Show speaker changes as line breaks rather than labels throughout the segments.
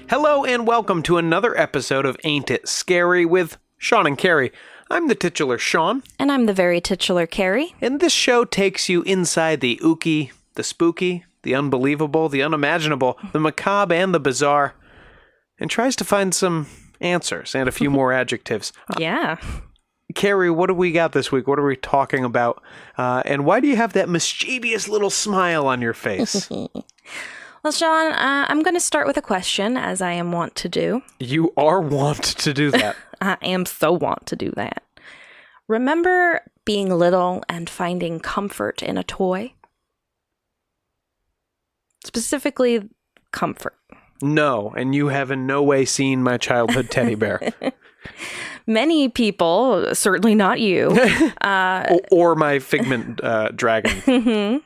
Hello and welcome to another episode of Ain't It Scary with Sean and Carrie. I'm the titular Sean.
And I'm the very titular Carrie.
And this show takes you inside the ooky, the spooky, the unbelievable, the unimaginable, the macabre, and the bizarre, and tries to find some answers and a few more adjectives.
Yeah.
Carrie, what do we got this week? What are we talking about? And why do you have that mischievous little smile on your face?
Well, Sean, I'm going to start with a question, as I am wont to do.
You are wont to do that.
I am so wont to do that. Remember being little and finding comfort in a toy? Specifically, comfort.
No, and you have in no way seen my childhood teddy bear.
Many people, certainly not you.
Or my figment dragon.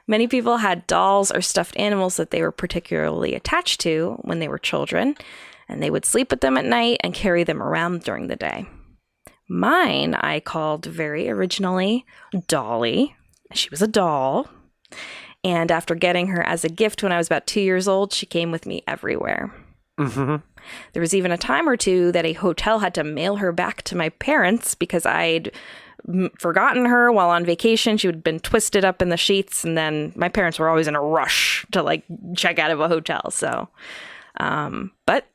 Many people had dolls or stuffed animals that they were particularly attached to when they were children, and they would sleep with them at night and carry them around during the day. Mine, I called very originally Dolly. She was a doll. And after getting her as a gift when I was about 2 years old, she came with me everywhere.
Mm-hmm.
There was even a time or two that a hotel had to mail her back to my parents because I'd forgotten her while on vacation. She had been twisted up in the sheets, and then my parents were always in a rush to check out of a hotel. So, but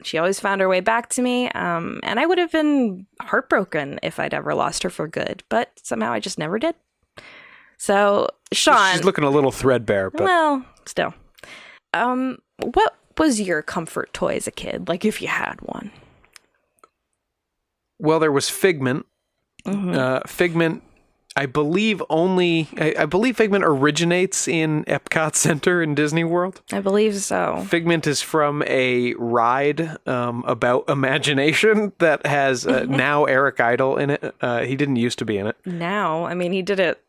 she always found her way back to me. And I would have been heartbroken if I'd ever lost her for good, but somehow I just never did. So, Sean,
she's looking a little threadbare, but
well, still, what was your comfort toy as a kid? Like, if you had one?
Well, there was Figment.
Mm-hmm.
Figment, I believe Figment originates in Epcot Center in Disney World.
I believe so.
Figment is from a ride about imagination that has now Eric Idle in it. He didn't used to be in it.
Now, I mean, he did it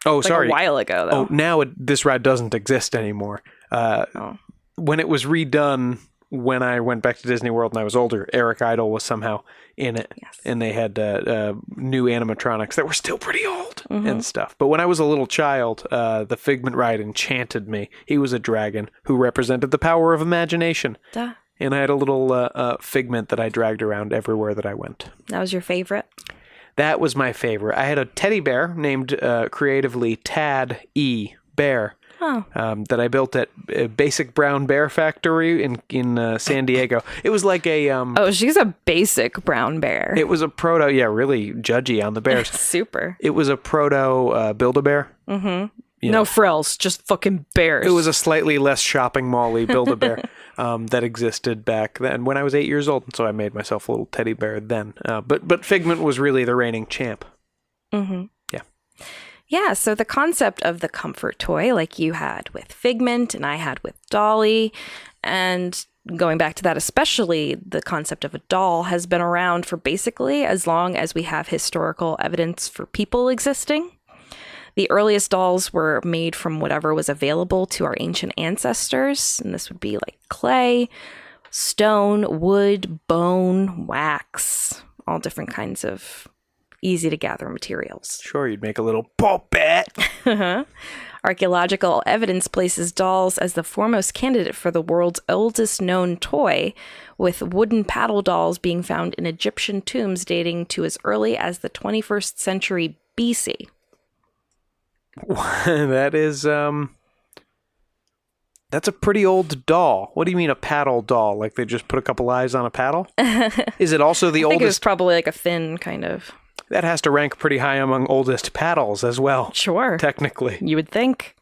a
while ago, though.
Oh, now this ride doesn't exist anymore. When it was redone, when I went back to Disney World and I was older, Eric Idle was somehow in it.
Yes.
And they had new animatronics that were still pretty old and stuff. But when I was a little child, the Figment ride enchanted me. He was a dragon who represented the power of imagination.
Duh.
And I had a little Figment that I dragged around everywhere that I went.
That was your favorite?
That was my favorite. I had a teddy bear named creatively Tad E. Bear.
Oh.
That I built at Basic Brown Bear Factory in San Diego. It was like a...
oh, she's a basic brown bear.
It was a proto... Yeah, really judgy on the bears.
Super.
It was a proto Build-A-Bear.
Mm-hmm. No frills, just fucking bears.
It was a slightly less shopping mall-y Build-A-Bear that existed back then when I was 8 years old. So I made myself a little teddy bear then. But Figment was really the reigning champ.
Mm-hmm.
Yeah.
Yeah, so the concept of the comfort toy, like you had with Figment and I had with Dolly, and going back to that especially, the concept of a doll has been around for basically as long as we have historical evidence for people existing. The earliest dolls were made from whatever was available to our ancient ancestors, and this would be like clay, stone, wood, bone, wax, all different kinds of easy to gather materials.
Sure, you'd make a little puppet.
Archaeological evidence places dolls as the foremost candidate for the world's oldest known toy, with wooden paddle dolls being found in Egyptian tombs dating to as early as the 21st century BC.
That is, that's a pretty old doll. What do you mean a paddle doll? Like they just put a couple eyes on a paddle? Is it also the
I think
oldest?
it was probably like a thin kind of...
That has to rank pretty high among oldest paddles as well.
Sure.
Technically.
You would think.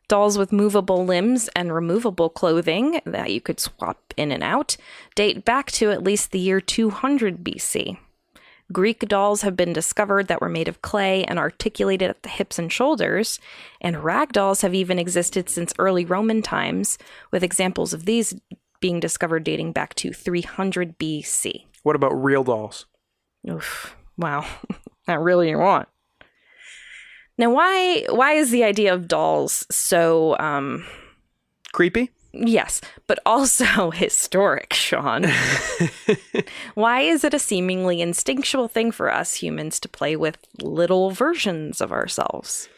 Dolls with movable limbs and removable clothing that you could swap in and out date back to at least the year 200 BC. Greek dolls have been discovered that were made of clay and articulated at the hips and shoulders, and rag dolls have even existed since early Roman times, with examples of these being discovered dating back to 300 BC.
What about real dolls?
Oof. Wow. Not really you want. Now, why is the idea of dolls so...
creepy?
Yes, but also historic, Sean. Why is it a seemingly instinctual thing for us humans to play with little versions of ourselves?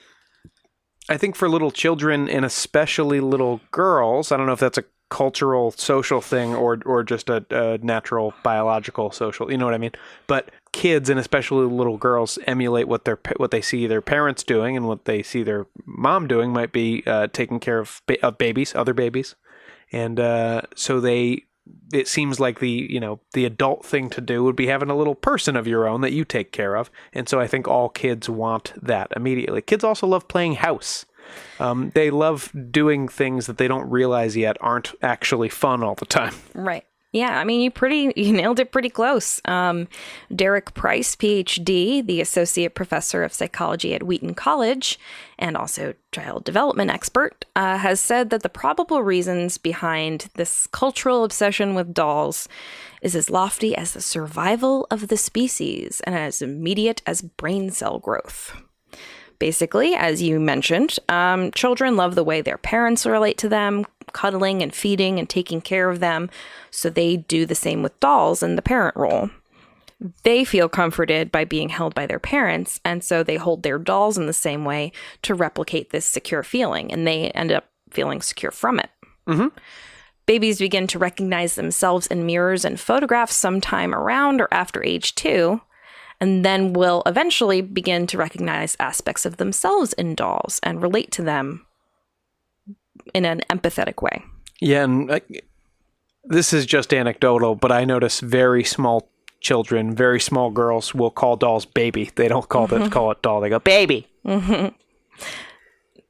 I think for little children and especially little girls, I don't know if that's a cultural, social thing or just a natural, biological, social, you know what I mean? But kids, and especially little girls, emulate what they see their parents doing, and what they see their mom doing might be taking care of babies, other babies. And so it seems like the adult thing to do would be having a little person of your own that you take care of. And so I think all kids want that immediately. Kids also love playing house. They love doing things that they don't realize yet aren't actually fun all the time.
Right. Yeah, I mean, you nailed it pretty close. Derek Price, PhD, the associate professor of psychology at Wheaton College, and also child development expert, has said that the probable reasons behind this cultural obsession with dolls is as lofty as the survival of the species and as immediate as brain cell growth. Basically, as you mentioned, children love the way their parents relate to them, cuddling and feeding and taking care of them, so they do the same with dolls in the parent role. They feel comforted by being held by their parents, and so they hold their dolls in the same way to replicate this secure feeling, and they end up feeling secure from it.
Mm-hmm.
Babies begin to recognize themselves in mirrors and photographs sometime around or after age 2, and then will eventually begin to recognize aspects of themselves in dolls and relate to them in an empathetic way.
Yeah, and this is just anecdotal, but I notice very small children, very small girls will call dolls baby. They don't call it doll. They go baby.
Mm-hmm.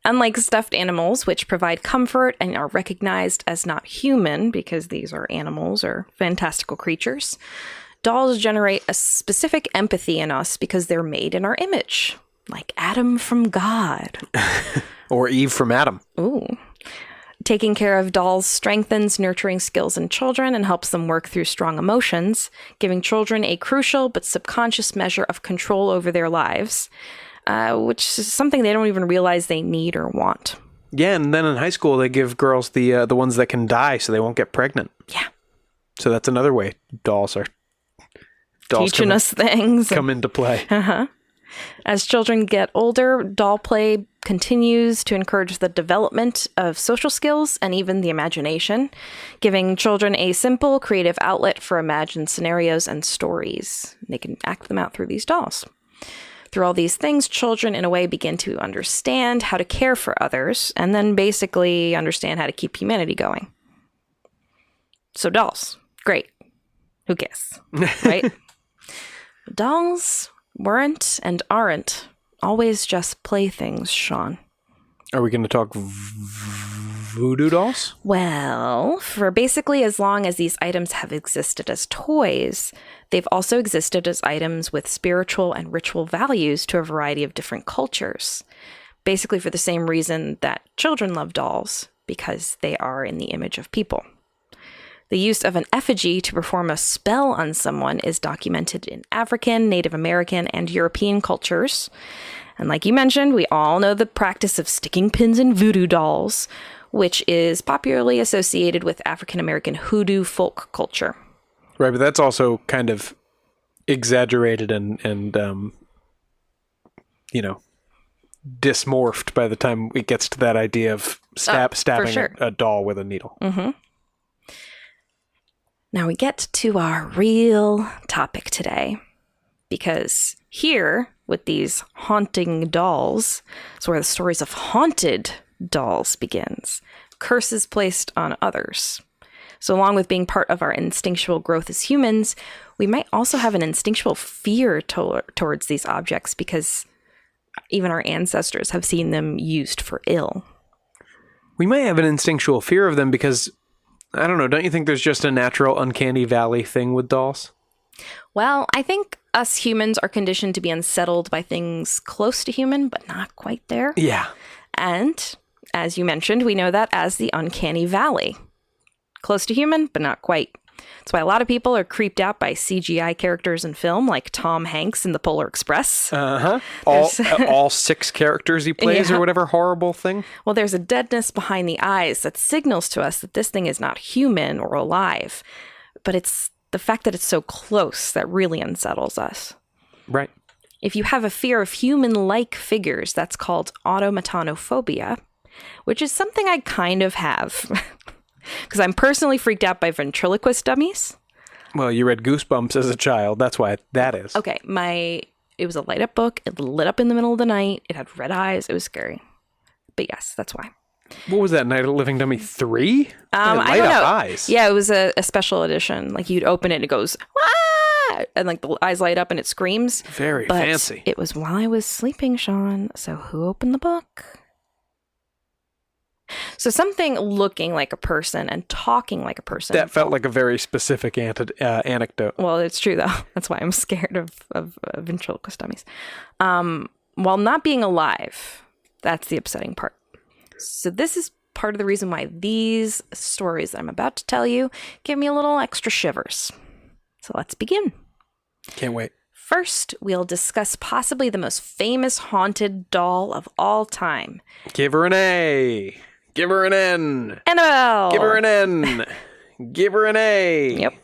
Unlike stuffed animals, which provide comfort and are recognized as not human because these are animals or fantastical creatures, dolls generate a specific empathy in us because they're made in our image, like Adam from God.
Or Eve from Adam.
Ooh. Taking care of dolls strengthens nurturing skills in children and helps them work through strong emotions, giving children a crucial but subconscious measure of control over their lives, which is something they don't even realize they need or want.
Yeah, and then in high school, they give girls the ones that can die so they won't get pregnant.
Yeah.
So that's another way dolls
teaching us things.
Come into play.
Uh-huh. As children get older, doll play continues to encourage the development of social skills and even the imagination, giving children a simple, creative outlet for imagined scenarios and stories. They can act them out through these dolls. Through all these things, children, in a way, begin to understand how to care for others, and then basically understand how to keep humanity going. So dolls, great. Who cares, right? Dolls weren't and aren't always just playthings, Sean.
Are we going to talk voodoo dolls?
Well, for basically as long as these items have existed as toys, they've also existed as items with spiritual and ritual values to a variety of different cultures. Basically for the same reason that children love dolls, because they are in the image of people. The use of an effigy to perform a spell on someone is documented in African, Native American, and European cultures. And like you mentioned, we all know the practice of sticking pins in voodoo dolls, which is popularly associated with African American hoodoo folk culture.
Right, but that's also kind of exaggerated and dysmorphed by the time it gets to that idea of stabbing
sure.
a doll with a needle.
Mm-hmm. Now we get to our real topic today, because here, with these haunting dolls, is where the stories of haunted dolls begins. Curses placed on others. So along with being part of our instinctual growth as humans, we might also have an instinctual fear towards these objects because even our ancestors have seen them used for ill.
We might have an instinctual fear of them because, I don't know, don't you think there's just a natural uncanny valley thing with dolls?
Well, I think us humans are conditioned to be unsettled by things close to human, but not quite there.
Yeah.
And as you mentioned, we know that as the uncanny valley. Close to human, but not quite. That's why a lot of people are creeped out by CGI characters in film, like Tom Hanks in The Polar Express.
Uh-huh. All 6 characters he plays, or whatever horrible thing.
Well, there's a deadness behind the eyes that signals to us that this thing is not human or alive. But it's the fact that it's so close that really unsettles us.
Right.
If you have a fear of human-like figures, that's called automatonophobia, which is something I kind of have. because I'm personally freaked out by ventriloquist dummies.
Well, you read Goosebumps as a child. That's why that is.
Okay, it was a light up book. It lit up in the middle of the night. It had red eyes. It was scary. But yes, that's why.
What was that, Night of the Living Dummy 3?
I don't know.
Eyes.
Yeah, it was a special edition. Like you'd open it and it goes, "Wah!" And like the eyes light up and it screams.
Very fancy.
It was while I was sleeping, Sean. So who opened the book? So something looking like a person and talking like a person.
That felt like a very specific anecdote.
Well, it's true, though. That's why I'm scared of ventriloquist dummies. While not being alive, that's the upsetting part. So this is part of the reason why these stories that I'm about to tell you give me a little extra shivers. So let's begin.
Can't wait.
First, we'll discuss possibly the most famous haunted doll of all time.
Give her an A. Give her an N.
Annabelle.
Give her an N. Give her an A.
Yep.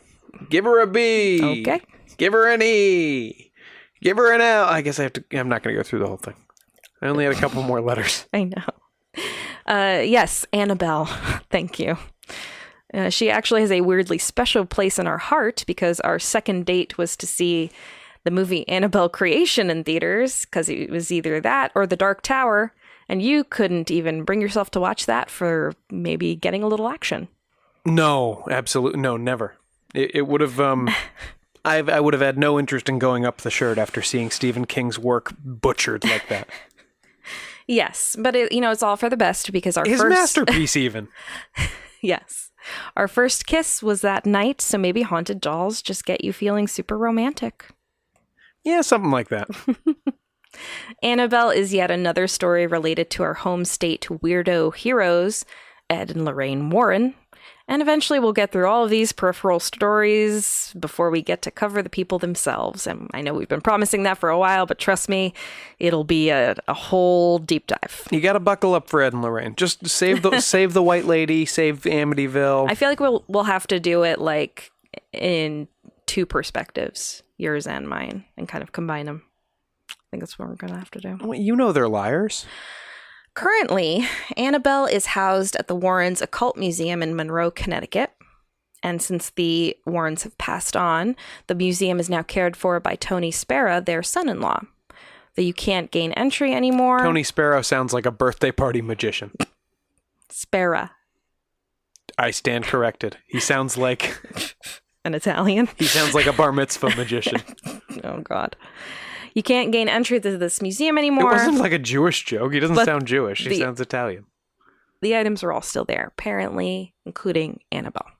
Give her a B.
Okay.
Give her an E. Give her an L. I guess I'm not going to go through the whole thing. I only had a couple more letters.
I know. Yes, Annabelle. Thank you. She actually has a weirdly special place in our heart because our second date was to see the movie Annabelle Creation in theaters because it was either that or The Dark Tower. And you couldn't even bring yourself to watch that for maybe getting a little action.
No, absolutely. No, never. It would have, I would have had no interest in going up the shirt after seeing Stephen King's work butchered like that.
Yes, but it's all for the best because
His masterpiece even.
Yes. Our first kiss was that night, so maybe haunted dolls just get you feeling super romantic.
Yeah, something like that.
Annabelle is yet another story related to our home state weirdo heroes, Ed and Lorraine Warren. And eventually we'll get through all of these peripheral stories before we get to cover the people themselves. And I know we've been promising that for a while, but trust me, it'll be a whole deep dive.
You got to buckle up for Ed and Lorraine. Just save the white lady, save Amityville.
I feel like we'll have to do it like in two perspectives, yours and mine, and kind of combine them. I think that's what we're going to have to do.
Well, you know they're liars.
Currently, Annabelle is housed at the Warrens Occult Museum in Monroe, Connecticut. And since the Warrens have passed on, the museum is now cared for by Tony Spera, their son-in-law. Though you can't gain entry anymore.
Tony Sparrow sounds like a birthday party magician.
Spera.
I stand corrected. He sounds like...
An Italian?
He sounds like a bar mitzvah magician.
Oh, God. You can't gain entry to this museum anymore.
It wasn't like a Jewish joke. He doesn't sound Jewish. He sounds Italian.
The items are all still there, apparently, including Annabelle.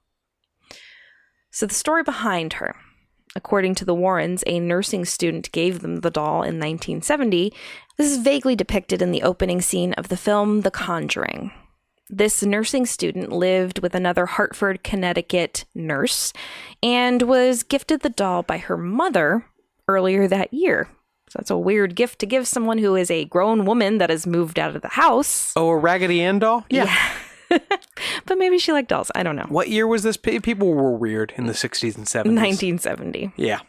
So the story behind her. According to the Warrens, a nursing student gave them the doll in 1970. This is vaguely depicted in the opening scene of the film The Conjuring. This nursing student lived with another Hartford, Connecticut nurse and was gifted the doll by her mother earlier that year. So that's a weird gift to give someone who is a grown woman that has moved out of the house.
Oh, a Raggedy Ann doll?
Yeah. But maybe she liked dolls. I don't know.
What year was this? People were weird in the 60s and 70s.
1970.
Yeah.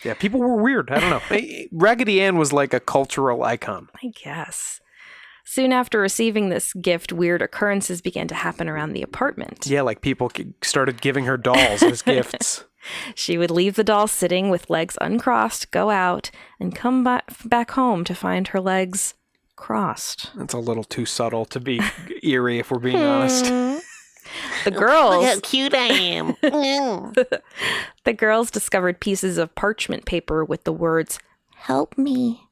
Yeah, people were weird. I don't know. Raggedy Ann was like a cultural icon.
I guess. Soon after receiving this gift, weird occurrences began to happen around the apartment.
Yeah, like people started giving her dolls as gifts.
She would leave the doll sitting with legs uncrossed, go out, and come back home to find her legs crossed.
That's a little too subtle to be eerie, if we're being honest.
The girls...
Look how cute I am.
The girls discovered pieces of parchment paper with the words, "Help me,"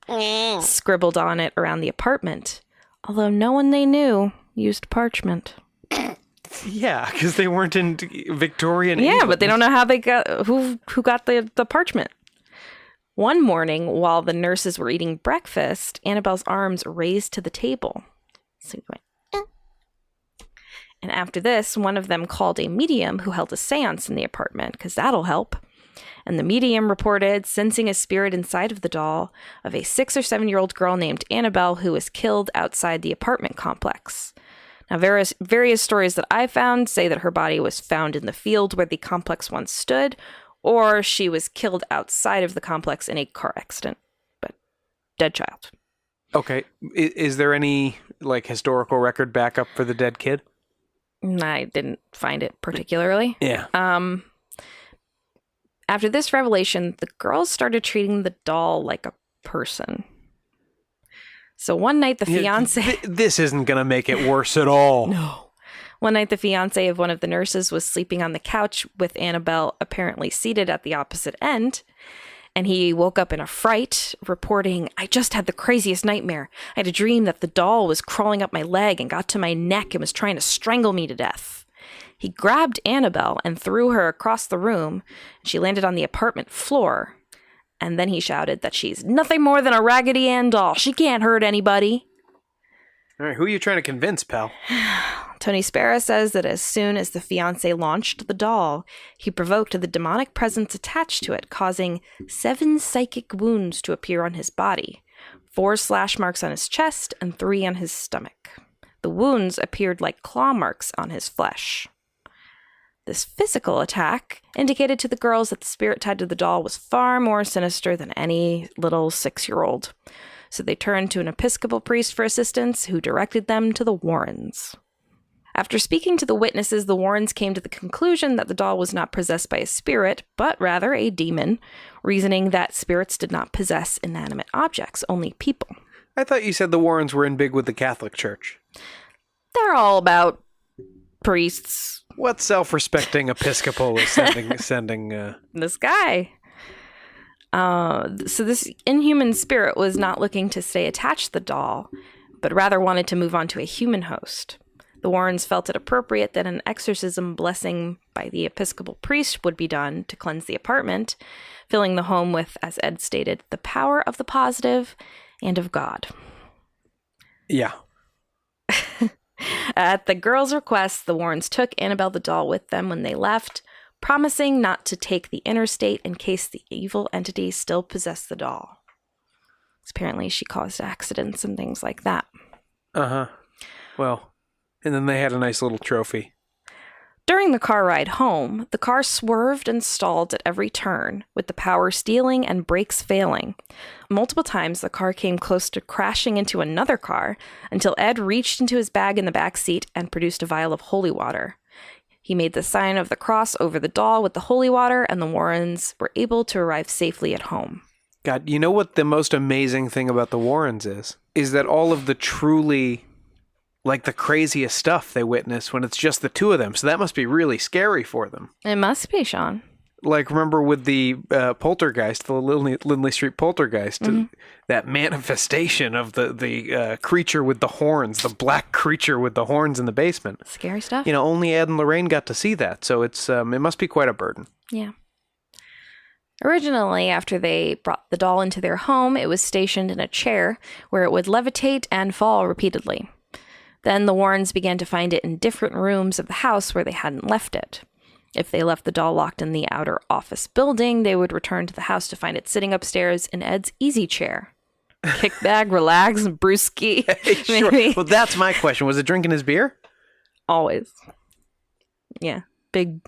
scribbled on it around the apartment, although no one they knew used parchment.
Yeah, because they weren't in Victorian England.
Yeah, but they don't know how they got who got the parchment. One morning, while the nurses were eating breakfast, Annabelle's arms raised to the table. So he went, And after this, one of them called a medium who held a seance in the apartment, because that'll help. And the medium reported sensing a spirit inside of the doll of a 6 or 7-year-old girl named Annabelle who was killed outside the apartment complex. Now, various stories that I found say that her body was found in the field where the complex once stood, or she was killed outside of the complex in a car accident. But dead child.
Okay. Is there any, historical record backup for the dead kid?
I didn't find it particularly.
Yeah.
After this revelation, the girls started treating the doll like a person. So one night, the fiance...
This isn't going to make it worse at all.
No. One night, the fiance of one of the nurses was sleeping on the couch with Annabelle apparently seated at the opposite end. And he woke up in a fright, reporting, "I just had the craziest nightmare. I had a dream that the doll was crawling up my leg and got to my neck and was trying to strangle me to death." He grabbed Annabelle and threw her across the room. She landed on the apartment floor. And then he shouted that she's nothing more than a Raggedy Ann doll. She can't hurt anybody.
All right, who are you trying to convince, pal?
Tony Spera says that as soon as the fiancé launched the doll, he provoked the demonic presence attached to it, causing 7 psychic wounds to appear on his body, 4 slash marks on his chest, and 3 on his stomach. The wounds appeared like claw marks on his flesh. This physical attack indicated to the girls that the spirit tied to the doll was far more sinister than any little 6-year-old. So they turned to an Episcopal priest for assistance, who directed them to the Warrens. After speaking to the witnesses, the Warrens came to the conclusion that the doll was not possessed by a spirit, but rather a demon, reasoning that spirits did not possess inanimate objects, only people.
I thought you said the Warrens were in big with the Catholic Church.
They're all about priests.
What self-respecting Episcopal is sending
This guy. So this inhuman spirit was not looking to stay attached to the doll, but rather wanted to move on to a human host. The Warrens felt it appropriate that an exorcism blessing by the Episcopal priest would be done to cleanse the apartment, filling the home with, as Ed stated, the power of the positive and of God.
Yeah.
At the girls' request, the Warrens took Annabelle the doll with them when they left, promising not to take the interstate in case the evil entity still possessed the doll. Apparently, she caused accidents and things like that.
Uh-huh. Well, and then they had a nice little trophy.
During the car ride home, the car swerved and stalled at every turn, with the power stealing and brakes failing. Multiple times, the car came close to crashing into another car, until Ed reached into his bag in the back seat and produced a vial of holy water. He made the sign of the cross over the doll with the holy water, and the Warrens were able to arrive safely at home.
God, you know what the most amazing thing about the Warrens is? Is that all of the truly, like, the craziest stuff they witness when it's just the two of them. So that must be really scary for them.
It must be, Sean.
Like, remember with the poltergeist, the Lindley Street poltergeist, that manifestation of the creature with the horns, the black creature with the horns in the basement.
Scary stuff.
You know, only Ed and Lorraine got to see that. So it's it must be quite a burden.
Yeah. Originally, after they brought the doll into their home, it was stationed in a chair where it would levitate and fall repeatedly. Then the Warrens began to find it in different rooms of the house where they hadn't left it. If they left the doll locked in the outer office building, they would return to the house to find it sitting upstairs in Ed's easy chair. Kick back, relax, brewski.
Sure. Well, that's my question. Was it drinking his beer?
Always. Yeah. Big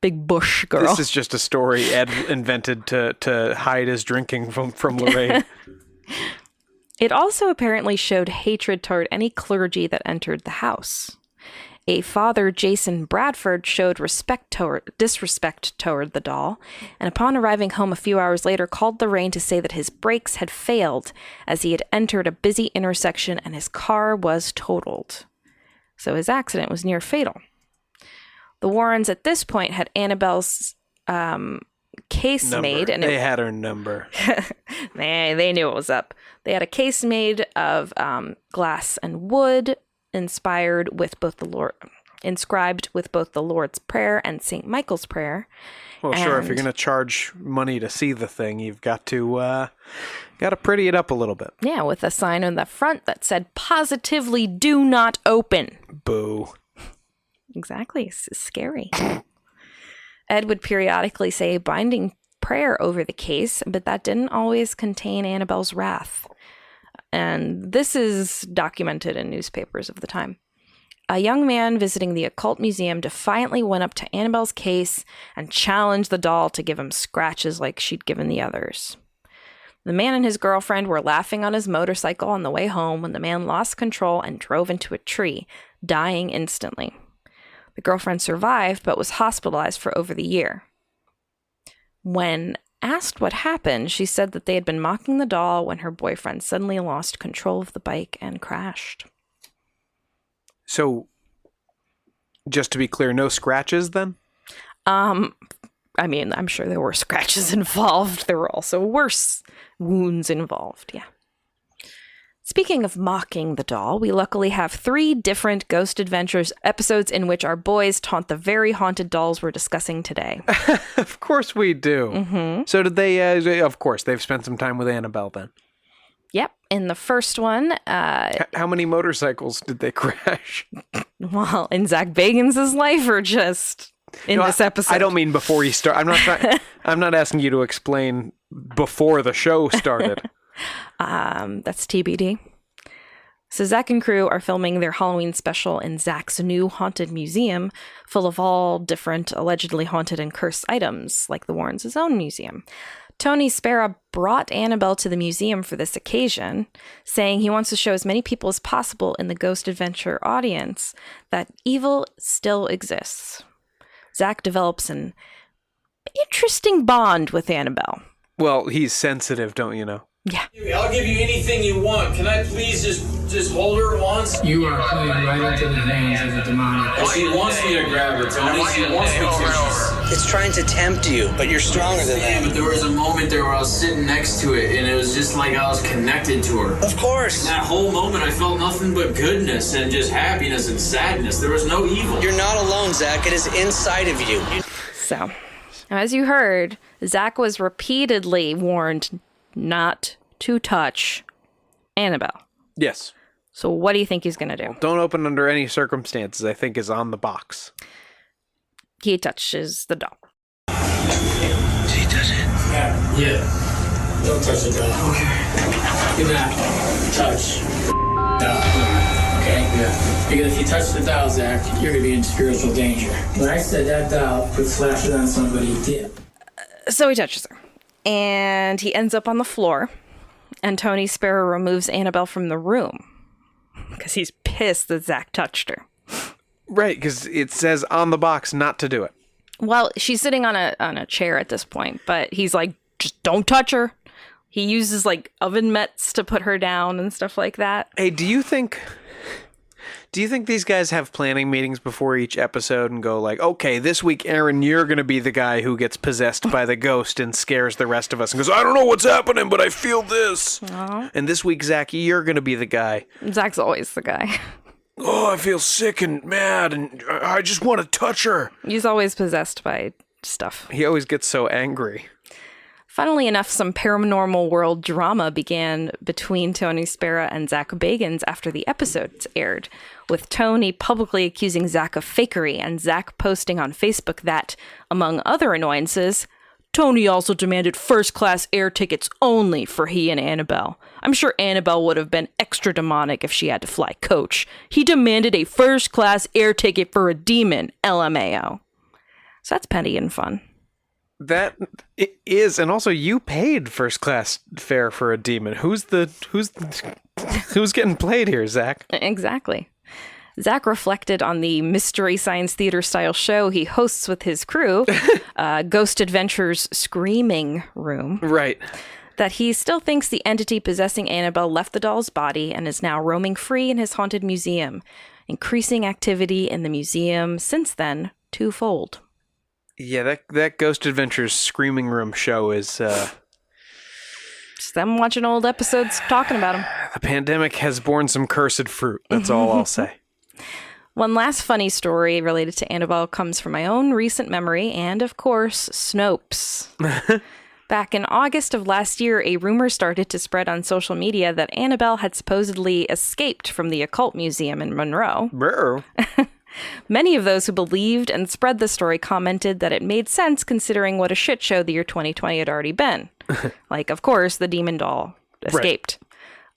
bush girl.
This is just a story Ed invented to hide his drinking from Lorraine.
It also apparently showed hatred toward any clergy that entered the house. A Father Jason Bradford showed disrespect toward the doll, and upon arriving home a few hours later, called Lorraine to say that his brakes had failed as he had entered a busy intersection and his car was totaled. So his accident was near fatal. The Warrens at this point had Annabelle's case made. And
they had her number.
They knew what was up. They had a case made of glass and wood, inscribed with both the Lord's Prayer and St. Michael's Prayer.
Well, sure. If you're going to charge money to see the thing, you've got to pretty it up a little bit.
Yeah, with a sign on the front that said, "Positively do not open."
Boo.
Exactly. It's scary. Ed would periodically say a binding prayer over the case, but that didn't always contain Annabelle's wrath. And this is documented in newspapers of the time. A young man visiting the occult museum defiantly went up to Annabelle's case and challenged the doll to give him scratches like she'd given the others. The man and his girlfriend were laughing on his motorcycle on the way home when the man lost control and drove into a tree, dying instantly. The girlfriend survived, but was hospitalized for over the year. When asked what happened, she said that they had been mocking the doll when her boyfriend suddenly lost control of the bike and crashed.
So, just to be clear, no scratches then?
I mean, I'm sure there were scratches involved. There were also worse wounds involved, yeah. Speaking of mocking the doll, we luckily have 3 different Ghost Adventures episodes in which our boys taunt the very haunted dolls we're discussing today.
Of course we do.
Mm-hmm.
So did they, of course, they've spent some time with Annabelle then.
Yep. In the first one...
how many motorcycles did they crash?
Well, in Zach Bagans' life or just in this episode?
I don't mean before you start. I'm not asking you to explain before the show started.
That's TBD. So Zach and crew are filming their Halloween special in Zach's new haunted museum, full of all different allegedly haunted and cursed items, like the Warrens' own museum. Tony Spera brought Annabelle to the museum for this occasion, saying he wants to show as many people as possible in the Ghost Adventure audience that evil still exists. Zach develops an interesting bond with Annabelle.
Well, he's sensitive, don't you know?
Yeah.
I'll give you anything you want. Can I please just hold her once?
You are playing right into the hands of the demonic.
Well, she wants me to grab her, Tony. She wants me to.
It's trying to tempt you, but you're stronger than
Yeah,
that.
but there was a moment there where I was sitting next to it, and it was just like I was connected to her.
Of course.
That whole moment, I felt nothing but goodness and just happiness and sadness. There was no evil.
You're not alone, Zach. It is inside of you.
So, as you heard, Zach was repeatedly warned not to touch Annabelle.
Yes.
So what do you think he's going to do?
Don't open under any circumstances, I think, is on the box.
He touches the doll.
Did he touch it?
Yeah. Don't touch the doll. Okay. Do not touch doll. Okay? Yeah. Because if you touch the doll, Zach, you're going to be in spiritual danger. When I said that doll could flash it on somebody, he did.
So he touches her. And he ends up on the floor. And Tony Spera removes Annabelle from the room. Because he's pissed that Zach touched her.
Right, because it says on the box not to do it.
Well, she's sitting on a chair at this point. But he's like, just don't touch her. He uses like oven mitts to put her down and stuff like that.
Hey, do you think these guys have planning meetings before each episode and go like, okay, this week, Aaron, you're going to be the guy who gets possessed by the ghost and scares the rest of us and goes, I don't know what's happening, but I feel this. Aww. And this week, Zach, you're going to be the guy.
Zach's always the guy.
Oh, I feel sick and mad and I just want to touch her.
He's always possessed by stuff.
He always gets so angry.
Funnily enough, some paranormal world drama began between Tony Spera and Zach Bagans after the episodes aired, with Tony publicly accusing Zach of fakery and Zach posting on Facebook that, among other annoyances, Tony also demanded first-class air tickets only for he and Annabelle. I'm sure Annabelle would have been extra demonic if she had to fly coach. He demanded a first-class air ticket for a demon, LMAO. So that's petty and fun.
That it is, and also you paid first class fare for a demon. Who's getting played here, Zach?
Exactly. Zach reflected on the Mystery Science Theater style show he hosts with his crew, Ghost Adventures Screaming Room.
Right.
That he still thinks the entity possessing Annabelle left the doll's body and is now roaming free in his haunted museum, increasing activity in the museum since then twofold.
Yeah, that Ghost Adventures Screaming Room show is...
Just them watching old episodes talking about him.
The pandemic has borne some cursed fruit. That's all I'll say.
One last funny story related to Annabelle comes from my own recent memory and, of course, Snopes. Back in August of last year, a rumor started to spread on social media that Annabelle had supposedly escaped from the Occult Museum in Monroe.
Bro.
Many of those who believed and spread the story commented that it made sense considering what a shit show the year 2020 had already been. Like, of course, the demon doll escaped.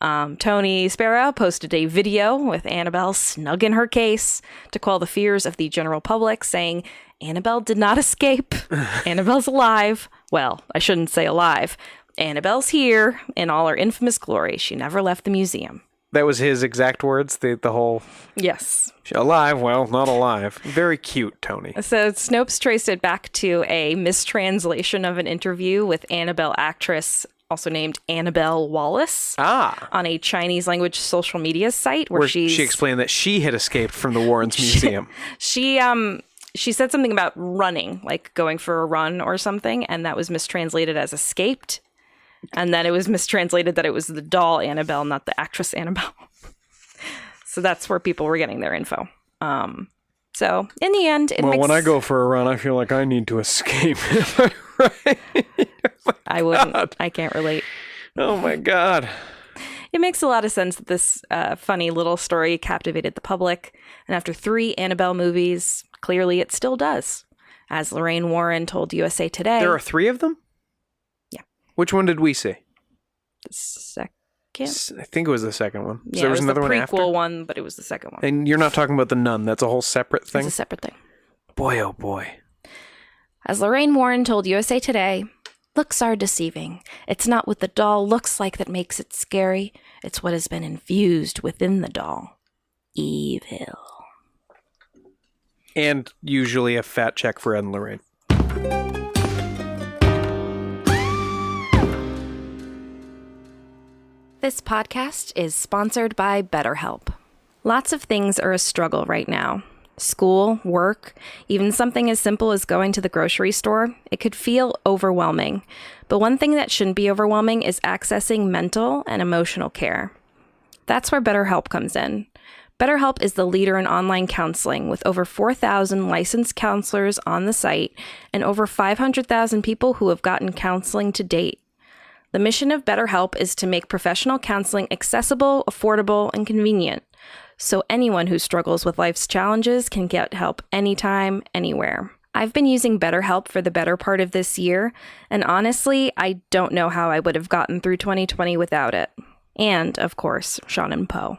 Right. Tony Spera posted a video with Annabelle snug in her case to quell the fears of the general public, saying, Annabelle did not escape. Annabelle's alive. Well, I shouldn't say alive. Annabelle's here in all her infamous glory. She never left the museum.
That was his exact words, the whole...
Yes.
Alive, well, not alive. Very cute, Tony.
So Snopes traced it back to a mistranslation of an interview with Annabelle actress, also named Annabelle Wallace, on a Chinese language social media site where
she explained that she had escaped from the Warrens Museum.
She said something about running, like going for a run or something, and that was mistranslated as escaped. And then it was mistranslated that it was the doll Annabelle, not the actress Annabelle. So that's where people were getting their info. So in the end,
when I go for a run, I feel like I need to escape. Right?
I wouldn't. I can't relate.
Oh my God.
It makes a lot of sense that this funny little story captivated the public. And after 3 Annabelle movies, clearly it still does. As Lorraine Warren told USA Today.
There are 3 of them?
Yeah.
Which one did we see?
The second?
I think it was the second one. So
yeah,
there was another
the
one after?
prequel one, but it was the second one.
And you're not talking about The Nun. That's a whole separate thing?
It's a separate thing.
Boy, oh boy.
As Lorraine Warren told USA Today, looks are deceiving. It's not what the doll looks like that makes it scary. It's what has been infused within the doll. Evil.
And usually a fat check for Ed and Lorraine.
This podcast is sponsored by BetterHelp. Lots of things are a struggle right now. School, work, even something as simple as going to the grocery store. It could feel overwhelming. But one thing that shouldn't be overwhelming is accessing mental and emotional care. That's where BetterHelp comes in. BetterHelp is the leader in online counseling with over 4,000 licensed counselors on the site and over 500,000 people who have gotten counseling to date. The mission of BetterHelp is to make professional counseling accessible, affordable, and convenient, so anyone who struggles with life's challenges can get help anytime, anywhere. I've been using BetterHelp for the better part of this year, and honestly, I don't know how I would have gotten through 2020 without it. And, of course, Sean and Poe.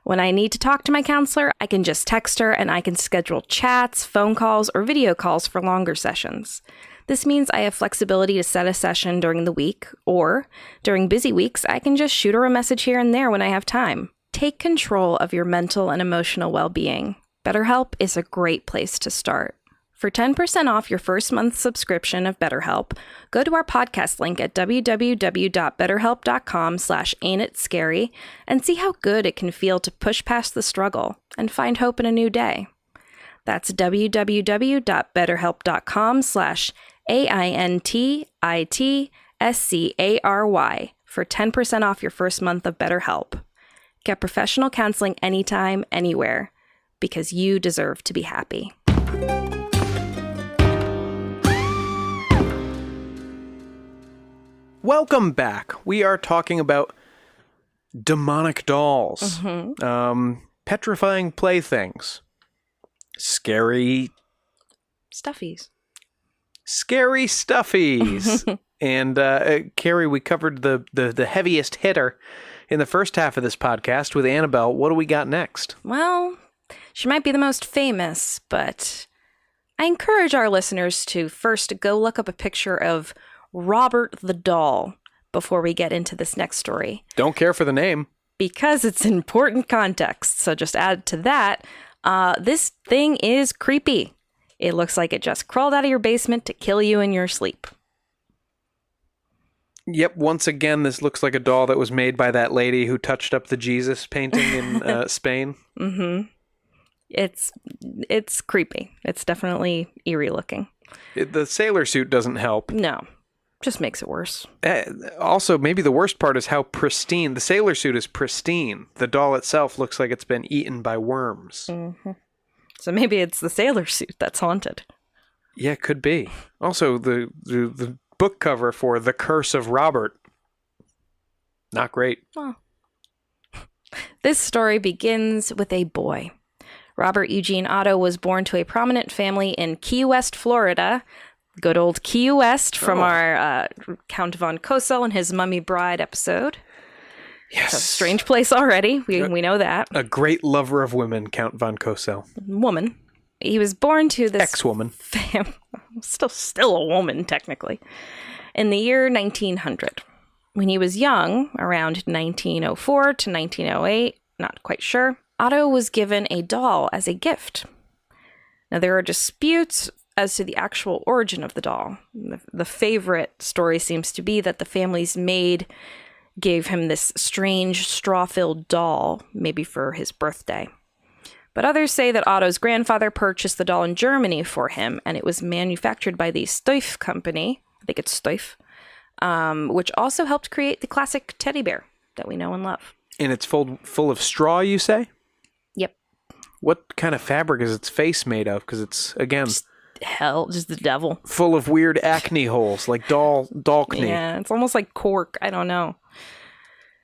When I need to talk to my counselor, I can just text her and I can schedule chats, phone calls, or video calls for longer sessions. This means I have flexibility to set a session during the week, or during busy weeks, I can just shoot her a message here and there when I have time. Take control of your mental and emotional well-being. BetterHelp is a great place to start. For 10% off your first month subscription of BetterHelp, go to our podcast link at www.betterhelp.com/ain'titscary and see how good it can feel to push past the struggle and find hope in a new day. That's www.betterhelp.com/AINTITSCARY for 10% off your first month of BetterHelp. Get professional counseling anytime, anywhere, because you deserve to be happy.
Welcome back. We are talking about demonic dolls, petrifying playthings, scary
Stuffies.
And Carrie, we covered the heaviest hitter in the first half of this podcast with Annabelle. What do we got next?
Well, she might be the most famous, but I encourage our listeners to first go look up a picture of Robert the doll before we get into this next story.
Don't care for the name.
Because it's important context. So just add to that, this thing is creepy. It looks like it just crawled out of your basement to kill you in your sleep.
Yep, once again, this looks like a doll that was made by that lady who touched up the Jesus painting in Spain.
Mm-hmm. It's creepy. It's definitely eerie looking.
The sailor suit doesn't help.
No, just makes it worse.
Also, maybe the worst part is how pristine. The sailor suit is pristine. The doll itself looks like it's been eaten by worms.
Mm-hmm. So maybe it's the sailor suit that's haunted.
Yeah, could be. Also, the book cover for The Curse of Robert. Not great.
Well, this story begins with a boy. Robert Eugene Otto was born to a prominent family in Key West, Florida. Good old Key West from our Count von Cosel and his Mummy Bride episode.
Yes.
It's a strange place already. We know that.
A great lover of women, Count von Cosel.
Woman. He was born to this
ex-woman.
Still a woman, technically. In the year 1900. When he was young, around 1904 to 1908, not quite sure, Otto was given a doll as a gift. Now, there are disputes as to the actual origin of the doll. The favorite story seems to be that the family's maid gave him this strange straw-filled doll, maybe for his birthday. But others say that Otto's grandfather purchased the doll in Germany for him, and it was manufactured by the Stoif company, I think it's Stoif, which also helped create the classic teddy bear that we know and love.
And it's full of straw, you say?
Yep.
What kind of fabric is its face made of? Because it's, again...
Just the devil.
Full of weird acne holes, like doll knee.
Yeah, it's almost like cork. I don't know.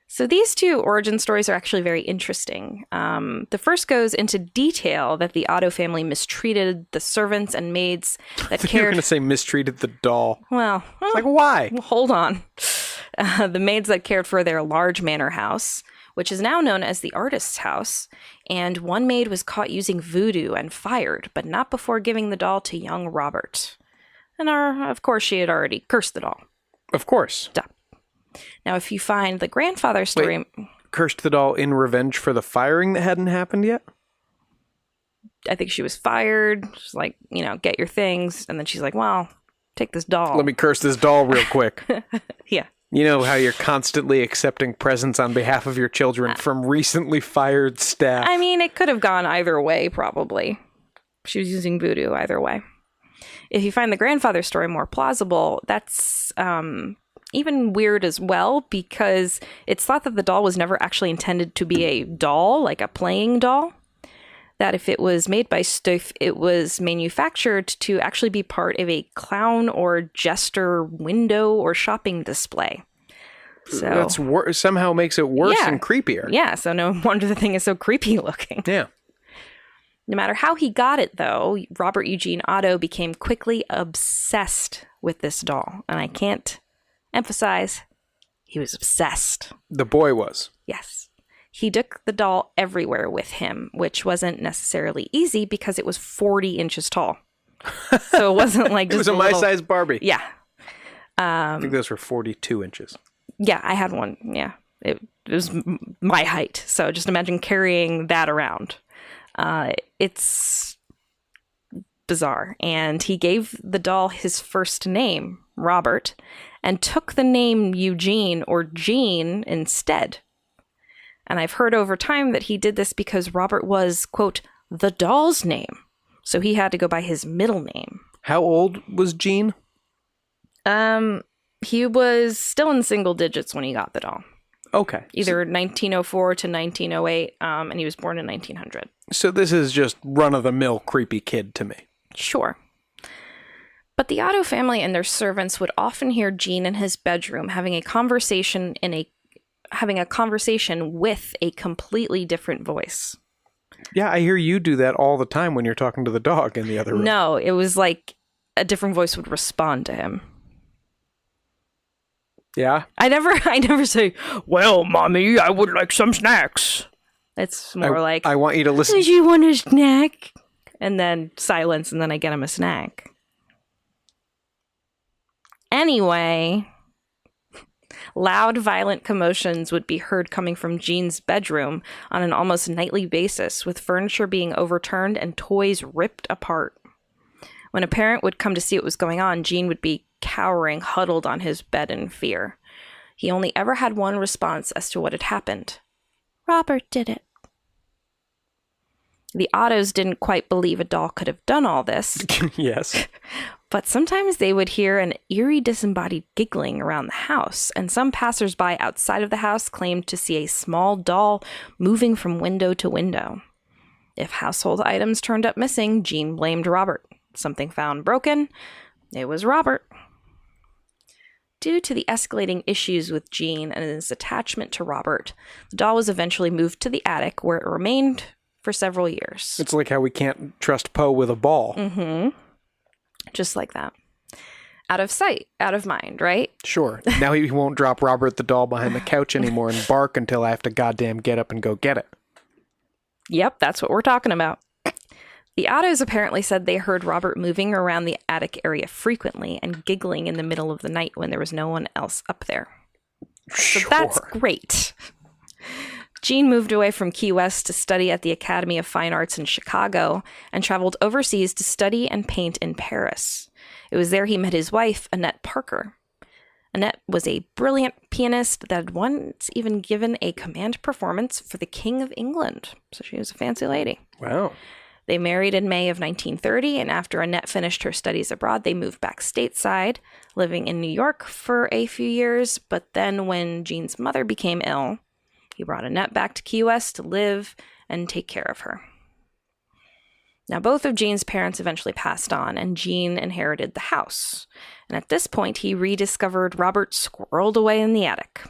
So these two origin stories are actually very interesting. The first goes into detail that the Otto family mistreated the servants and maids that cared...
You're going to say mistreated the doll.
Well,
It's like, why?
hold on. The maids that cared for their large manor house, which is now known as the artist's house, and one maid was caught using voodoo and fired, but not before giving the doll to young Robert. And of course, she had already cursed the doll.
Of course.
Duh. Now, if you find the grandfather story...
Wait, cursed the doll in revenge for the firing that hadn't happened yet?
I think she was fired. She's like, get your things. And then she's like, well, take this doll.
Let me curse this doll real quick.
Yeah.
You know how you're constantly accepting presents on behalf of your children from recently fired staff.
I mean, it could have gone either way, probably. She was using voodoo either way. If you find the grandfather story more plausible, that's even weird as well, because it's thought that the doll was never actually intended to be a doll, like a playing doll. That if it was made by Stoif, it was manufactured to actually be part of a clown or jester window or shopping display. So
That's somehow makes it worse
Yeah.
and creepier.
Yeah, so no wonder the thing is so creepy looking.
Yeah.
No matter how he got it, though, Robert Eugene Otto became quickly obsessed with this doll. And I can't emphasize, he was obsessed.
The boy was.
Yes. He took the doll everywhere with him, which wasn't necessarily easy because it was 40 inches tall. So it wasn't like
It
just
was a my-size Barbie.
Yeah.
I think those were 42 inches.
Yeah, I had one. Yeah. It was my height. So just imagine carrying that around. It's bizarre. And he gave the doll his first name, Robert, and took the name Eugene or Gene instead. And I've heard over time that he did this because Robert was, quote, the doll's name. So he had to go by his middle name.
How old was Gene?
He was still in single digits when he got the doll.
Okay.
Either 1904 to 1908, and he was born in 1900.
So this is just run-of-the-mill creepy kid to me.
Sure. But the Otto family and their servants would often hear Gene in his bedroom having a conversation with a completely different voice.
Yeah, I hear you do that all the time when you're talking to the dog in the other room.
No, it was like a different voice would respond to him.
Yeah?
I never say, well, mommy, I would like some snacks. It's more like,
I want you to listen.
did you want a snack? And then silence, and then I get him a snack. Anyway, loud, violent commotions would be heard coming from Gene's bedroom on an almost nightly basis, with furniture being overturned and toys ripped apart. When a parent would come to see what was going on, Gene would be cowering, huddled on his bed in fear. He only ever had one response as to what had happened. Robert did it. The Ottos didn't quite believe a doll could have done all this.
Yes.
But sometimes they would hear an eerie disembodied giggling around the house, and some passersby outside of the house claimed to see a small doll moving from window to window. If household items turned up missing, Gene blamed Robert. Something found broken, it was Robert. Due to the escalating issues with Gene and his attachment to Robert, the doll was eventually moved to the attic, where it remained for several years.
It's like how we can't trust Poe with a ball.
Mm-hmm. Just like that. Out of sight, out of mind, right?
Sure. Now he won't drop Robert the doll behind the couch anymore and bark until I have to goddamn get up and go get it.
Yep, that's what we're talking about. The Ottos apparently said they heard Robert moving around the attic area frequently and giggling in the middle of the night when there was no one else up there. So that's great. Jean moved away from Key West to study at the Academy of Fine Arts in Chicago and traveled overseas to study and paint in Paris. It was there he met his wife, Annette Parker. Annette was a brilliant pianist that had once even given a command performance for the King of England. So she was a fancy lady.
Wow.
They married in May of 1930, and after Annette finished her studies abroad, they moved back stateside, living in New York for a few years. But then when Jean's mother became ill, he brought Annette back to Key West to live and take care of her. Now, both of Jean's parents eventually passed on, and Jean inherited the house. And at this point, he rediscovered Robert squirreled away in the attic.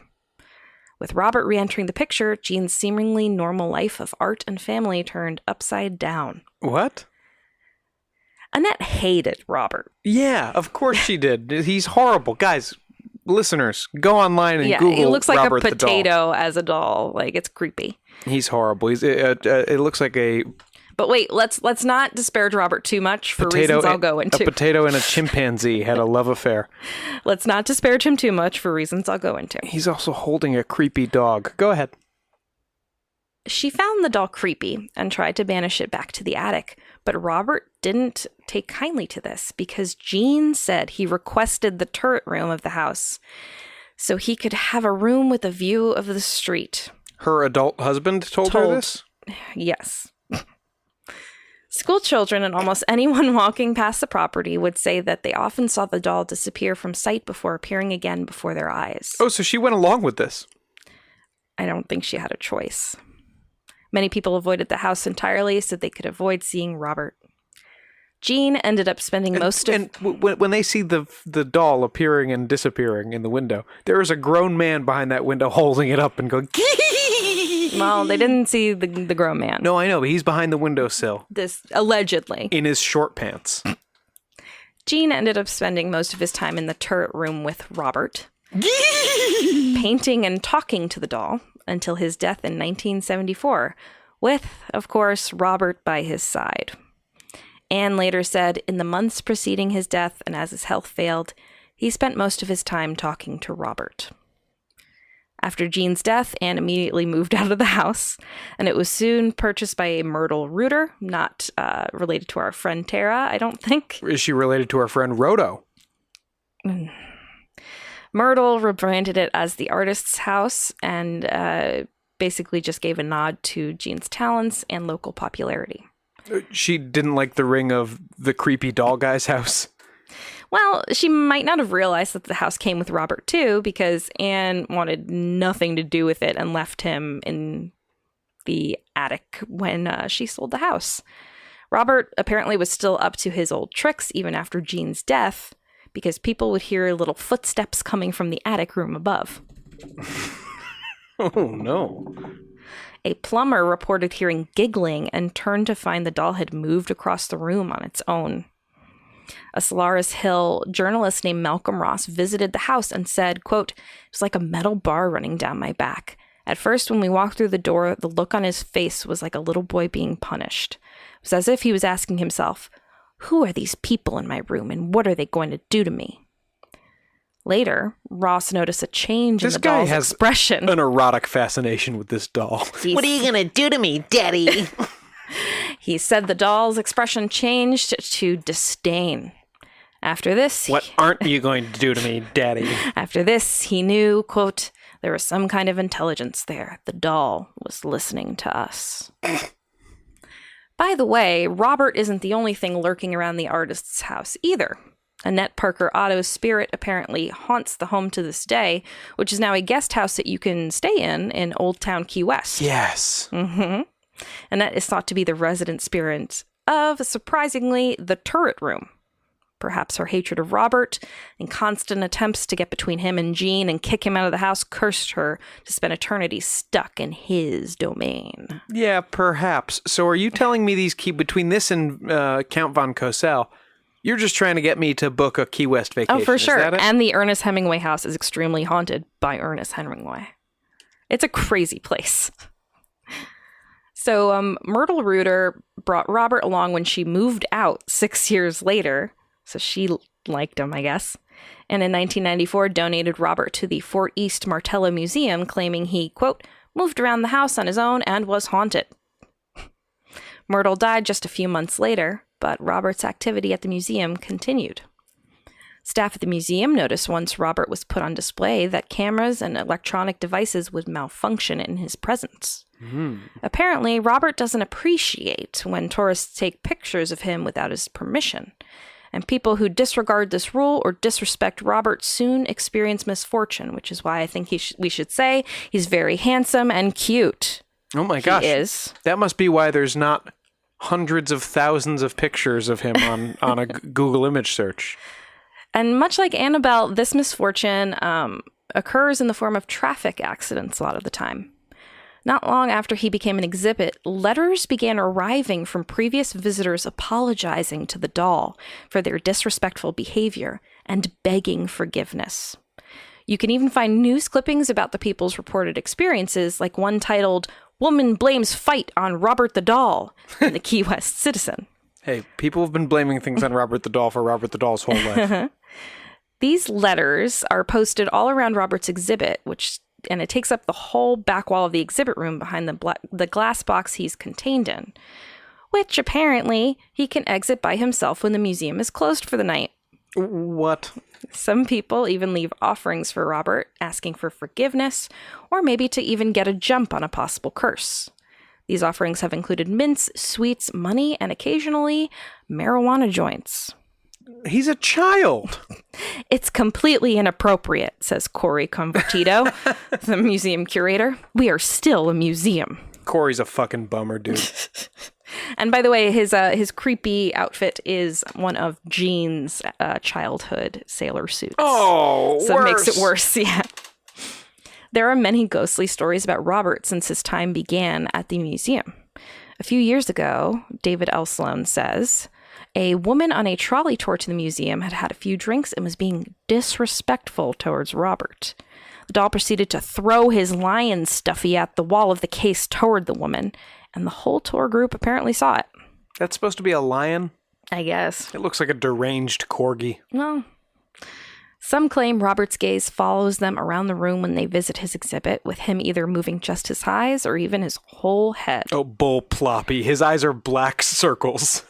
With Robert re-entering the picture, Jean's seemingly normal life of art and family turned upside down.
What?
Annette hated Robert.
Yeah, of course she did. He's horrible. Guys, listeners, go online and Google
he looks like
Robert
a
the doll.
potato as a doll. Like, it's creepy.
He's horrible. It looks like a
But wait, let's not disparage Robert too much for reasons I'll go into.
A potato and a chimpanzee had a love affair.
Let's not disparage him too much for reasons I'll go into.
He's also holding a creepy dog. Go ahead.
She found the doll creepy and tried to banish it back to the attic, but Robert didn't take kindly to this because Jean said he requested the turret room of the house so he could have a room with a view of the street.
Her adult husband told her this?
Yes. School children and almost anyone walking past the property would say that they often saw the doll disappear from sight before appearing again before their eyes.
Oh, so she went along with this.
I don't think she had a choice. Many people avoided the house entirely so they could avoid seeing Robert. Jean ended up spending most of...
And when they see the doll appearing and disappearing in the window, there is a grown man behind that window holding it up and going...
Well, they didn't see the grown man.
No, I know, but he's behind the windowsill.
This, allegedly.
In his short pants.
Jean ended up spending most of his time in the turret room with Robert, painting and talking to the doll until his death in 1974, with, of course, Robert by his side. Anne later said, in the months preceding his death and as his health failed, he spent most of his time talking to Robert. After Jean's death, Anne immediately moved out of the house, and it was soon purchased by a Myrtle Reuter, not related to our friend Tara, I don't think.
Is she related to our friend Roto?
Myrtle rebranded it as the artist's house and basically just gave a nod to Jean's talents and local popularity.
She didn't like the ring of the creepy doll guy's house?
Well, she might not have realized that the house came with Robert, too, because Anne wanted nothing to do with it and left him in the attic when she sold the house. Robert apparently was still up to his old tricks even after Jean's death, because people would hear little footsteps coming from the attic room above.
Oh, no.
A plumber reported hearing giggling and turned to find the doll had moved across the room on its own. A Solaris Hill journalist named Malcolm Ross visited the house and said, quote, "It was like a metal bar running down my back. At first, when we walked through the door, the look on his face was like a little boy being punished. It was as if he was asking himself, who are these people in my room and what are they going to do to me?" Later, Ross noticed a change in the doll's expression.
This guy has an erotic fascination with this doll.
What are you going to do to me, Daddy?
He said the doll's expression changed to disdain. After this...
What aren't you going to do to me, Daddy?
After this, he knew, quote, there was some kind of intelligence there. The doll was listening to us. By the way, Robert isn't the only thing lurking around the artist's house either. Annette Parker Otto's spirit apparently haunts the home to this day, which is now a guest house that you can stay in Old Town Key West.
Yes.
Mm-hmm. Annette is thought to be the resident spirit of, surprisingly, the turret room. Perhaps her hatred of Robert and constant attempts to get between him and Jean and kick him out of the house cursed her to spend eternity stuck in his domain.
Yeah, perhaps. So are you telling me these between this and Count von Cosel, you're just trying to get me to book a Key West vacation?
Oh, for sure.
Is that it?
And the Ernest Hemingway house is extremely haunted by Ernest Hemingway. It's a crazy place. So Myrtle Reuter brought Robert along when she moved out 6 years later. So she liked him, I guess. and in 1994 donated Robert to the Fort East Martello Museum, claiming he, quote, moved around the house on his own and was haunted. Myrtle died just a few months later, but Robert's activity at the museum continued. Staff at the museum noticed once Robert was put on display that cameras and electronic devices would malfunction in his presence. Apparently, Robert doesn't appreciate when tourists take pictures of him without his permission. And people who disregard this rule or disrespect Robert soon experience misfortune, which is why I think we should say he's very handsome and cute.
Oh my gosh.
He is.
That must be why there's not hundreds of thousands of pictures of him on a Google image search.
And much like Annabelle, this misfortune occurs in the form of traffic accidents a lot of the time. Not long after he became an exhibit, letters began arriving from previous visitors apologizing to the doll for their disrespectful behavior and begging forgiveness. You can even find news clippings about the people's reported experiences, like one titled, "Woman Blames Fight on Robert the Doll" in the Key West Citizen.
Hey, people have been blaming things on Robert the Doll for Robert the Doll's whole life.
These letters are posted all around Robert's exhibit, and it takes up the whole back wall of the exhibit room behind the glass box he's contained in, which apparently he can exit by himself when the museum is closed for the night.
What?
Some people even leave offerings for Robert, asking for forgiveness, or maybe to even get a jump on a possible curse. These offerings have included mints, sweets, money, and occasionally marijuana joints.
He's a child.
It's completely inappropriate, says Corey Convertito, the museum curator. We are still a museum.
Corey's a fucking bummer, dude.
And by the way, his creepy outfit is one of Jean's childhood sailor suits.
Oh,
so
worse.
It makes it worse, yeah. There are many ghostly stories about Robert since his time began at the museum. A few years ago, David L. Sloan says, a woman on a trolley tour to the museum had had a few drinks and was being disrespectful towards Robert. The doll proceeded to throw his lion stuffy at the wall of the case toward the woman, and the whole tour group apparently saw it.
That's supposed to be a lion?
I guess.
It looks like a deranged corgi.
Well, some claim Robert's gaze follows them around the room when they visit his exhibit, with him either moving just his eyes or even his whole head.
Oh, bull ploppy. His eyes are black circles.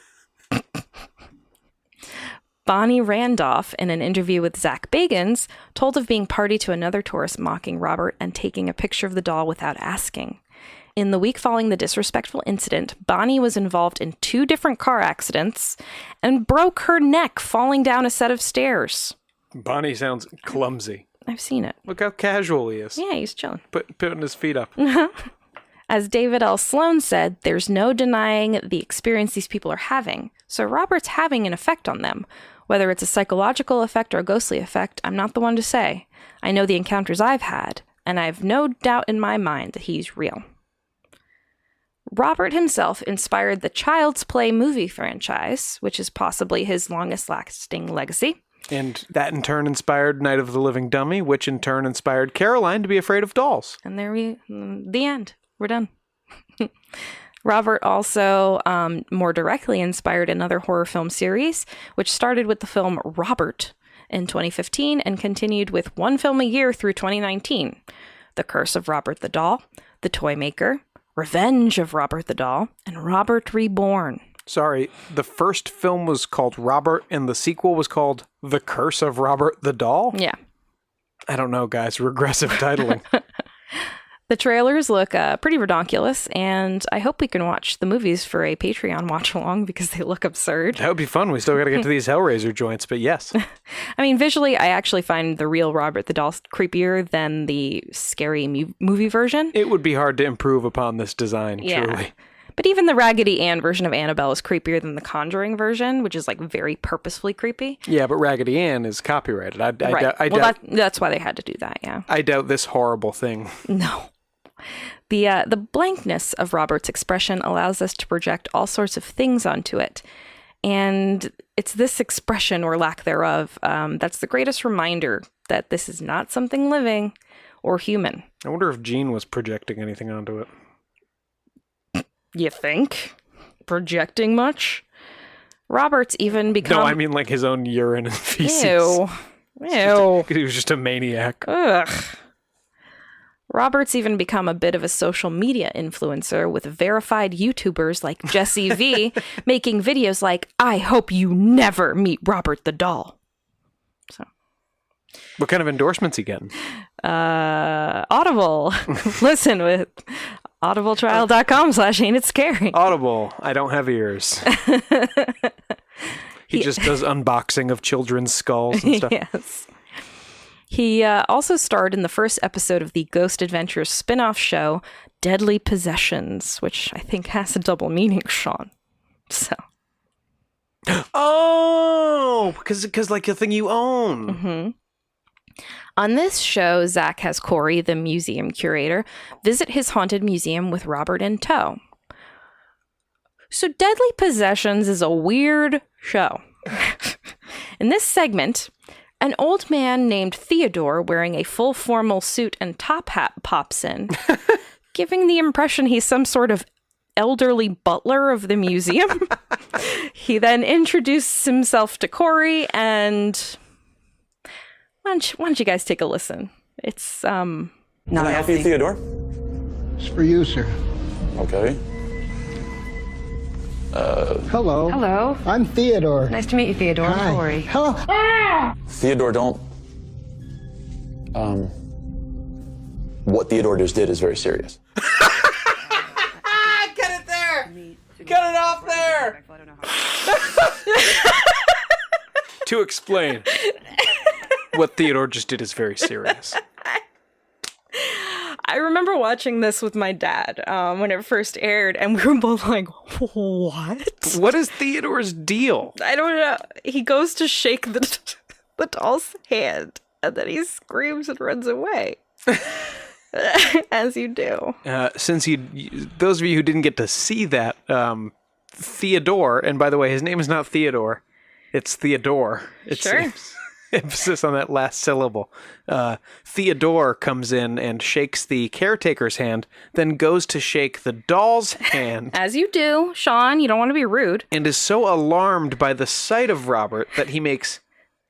Bonnie Randolph, in an interview with Zach Bagans, told of being party to another tourist mocking Robert and taking a picture of the doll without asking. In the week following the disrespectful incident, Bonnie was involved in 2 different car accidents and broke her neck falling down a set of stairs.
Bonnie sounds clumsy.
I've seen it.
Look how casual he is.
Yeah, he's chilling.
Putting his feet up.
As David L. Sloan said, there's no denying the experience these people are having. So Robert's having an effect on them. Whether it's a psychological effect or a ghostly effect, I'm not the one to say. I know the encounters I've had, and I have no doubt in my mind that he's real. Robert himself inspired the Child's Play movie franchise, which is possibly his longest-lasting legacy.
And that in turn inspired Night of the Living Dummy, which in turn inspired Caroline to be afraid of dolls.
And the end. We're done. Robert also more directly inspired another horror film series, which started with the film Robert in 2015 and continued with one film a year through 2019. The Curse of Robert the Doll, The Toy Maker, Revenge of Robert the Doll, and Robert Reborn.
Sorry, the first film was called Robert and the sequel was called The Curse of Robert the Doll?
Yeah.
I don't know, guys. Regressive titling.
The trailers look pretty redonkulous, and I hope we can watch the movies for a Patreon watch-along because they look absurd.
That would be fun. We still got to get to these Hellraiser joints, but yes.
I mean, visually, I actually find the real Robert the Doll creepier than the scary movie version.
It would be hard to improve upon this design, truly.
But even the Raggedy Ann version of Annabelle is creepier than the Conjuring version, which is like very purposefully creepy.
Yeah, but Raggedy Ann is copyrighted.
That's why they had to do that, yeah.
I doubt this horrible thing.
No. The blankness of Robert's expression allows us to project all sorts of things onto it. And it's this expression or lack thereof that's the greatest reminder that this is not something living or human.
I wonder if Jean was projecting anything onto it.
You think? Projecting much? Robert's even become...
No, I mean like his own urine and feces.
Ew. Ew.
He was just a maniac.
Ugh. Robert's even become a bit of a social media influencer with verified YouTubers like Jessie V making videos like, I hope you never meet Robert the doll. So,
What kind of endorsements he getting?
Audible. Listen with audibletrial.com/ain't it scary.
Audible. I don't have ears. He just does unboxing of children's skulls and stuff.
Yes. He also starred in the first episode of the Ghost Adventures spin-off show, Deadly Possessions, which I think has a double meaning, Sean. So.
Oh, because like a thing you own.
Mm-hmm. On this show, Zach has Corey, the museum curator, visit his haunted museum with Robert in tow. So Deadly Possessions is a weird show. In this segment, an old man named Theodore wearing a full formal suit and top hat pops in, giving the impression he's some sort of elderly butler of the museum. He then introduces himself to Corey, and why don't you guys take a listen? It's
Can I help you, Theodore?
It's for you, sir.
Okay.
Hello.
Hello.
I'm Theodore.
Nice to meet you, Theodore.
Hi.
Corey.
Hello.
Theodore, don't. What Theodore just did is very serious.
Get it there! Get it off there! To explain, what Theodore just did is very serious.
I remember watching this with my dad when it first aired, and we were both like, what?
What is Theodore's deal?
I don't know. He goes to shake the doll's hand, and then he screams and runs away. As you do.
Since those of you who didn't get to see that, Theodore, and by the way, his name is not Theodore, it's Theodore. It's
Sure.
Emphasis on that last syllable. Theodore comes in and shakes the caretaker's hand, then goes to shake the doll's hand.
As you do, Sean, you don't want to be rude.
And is so alarmed by the sight of Robert that he makes,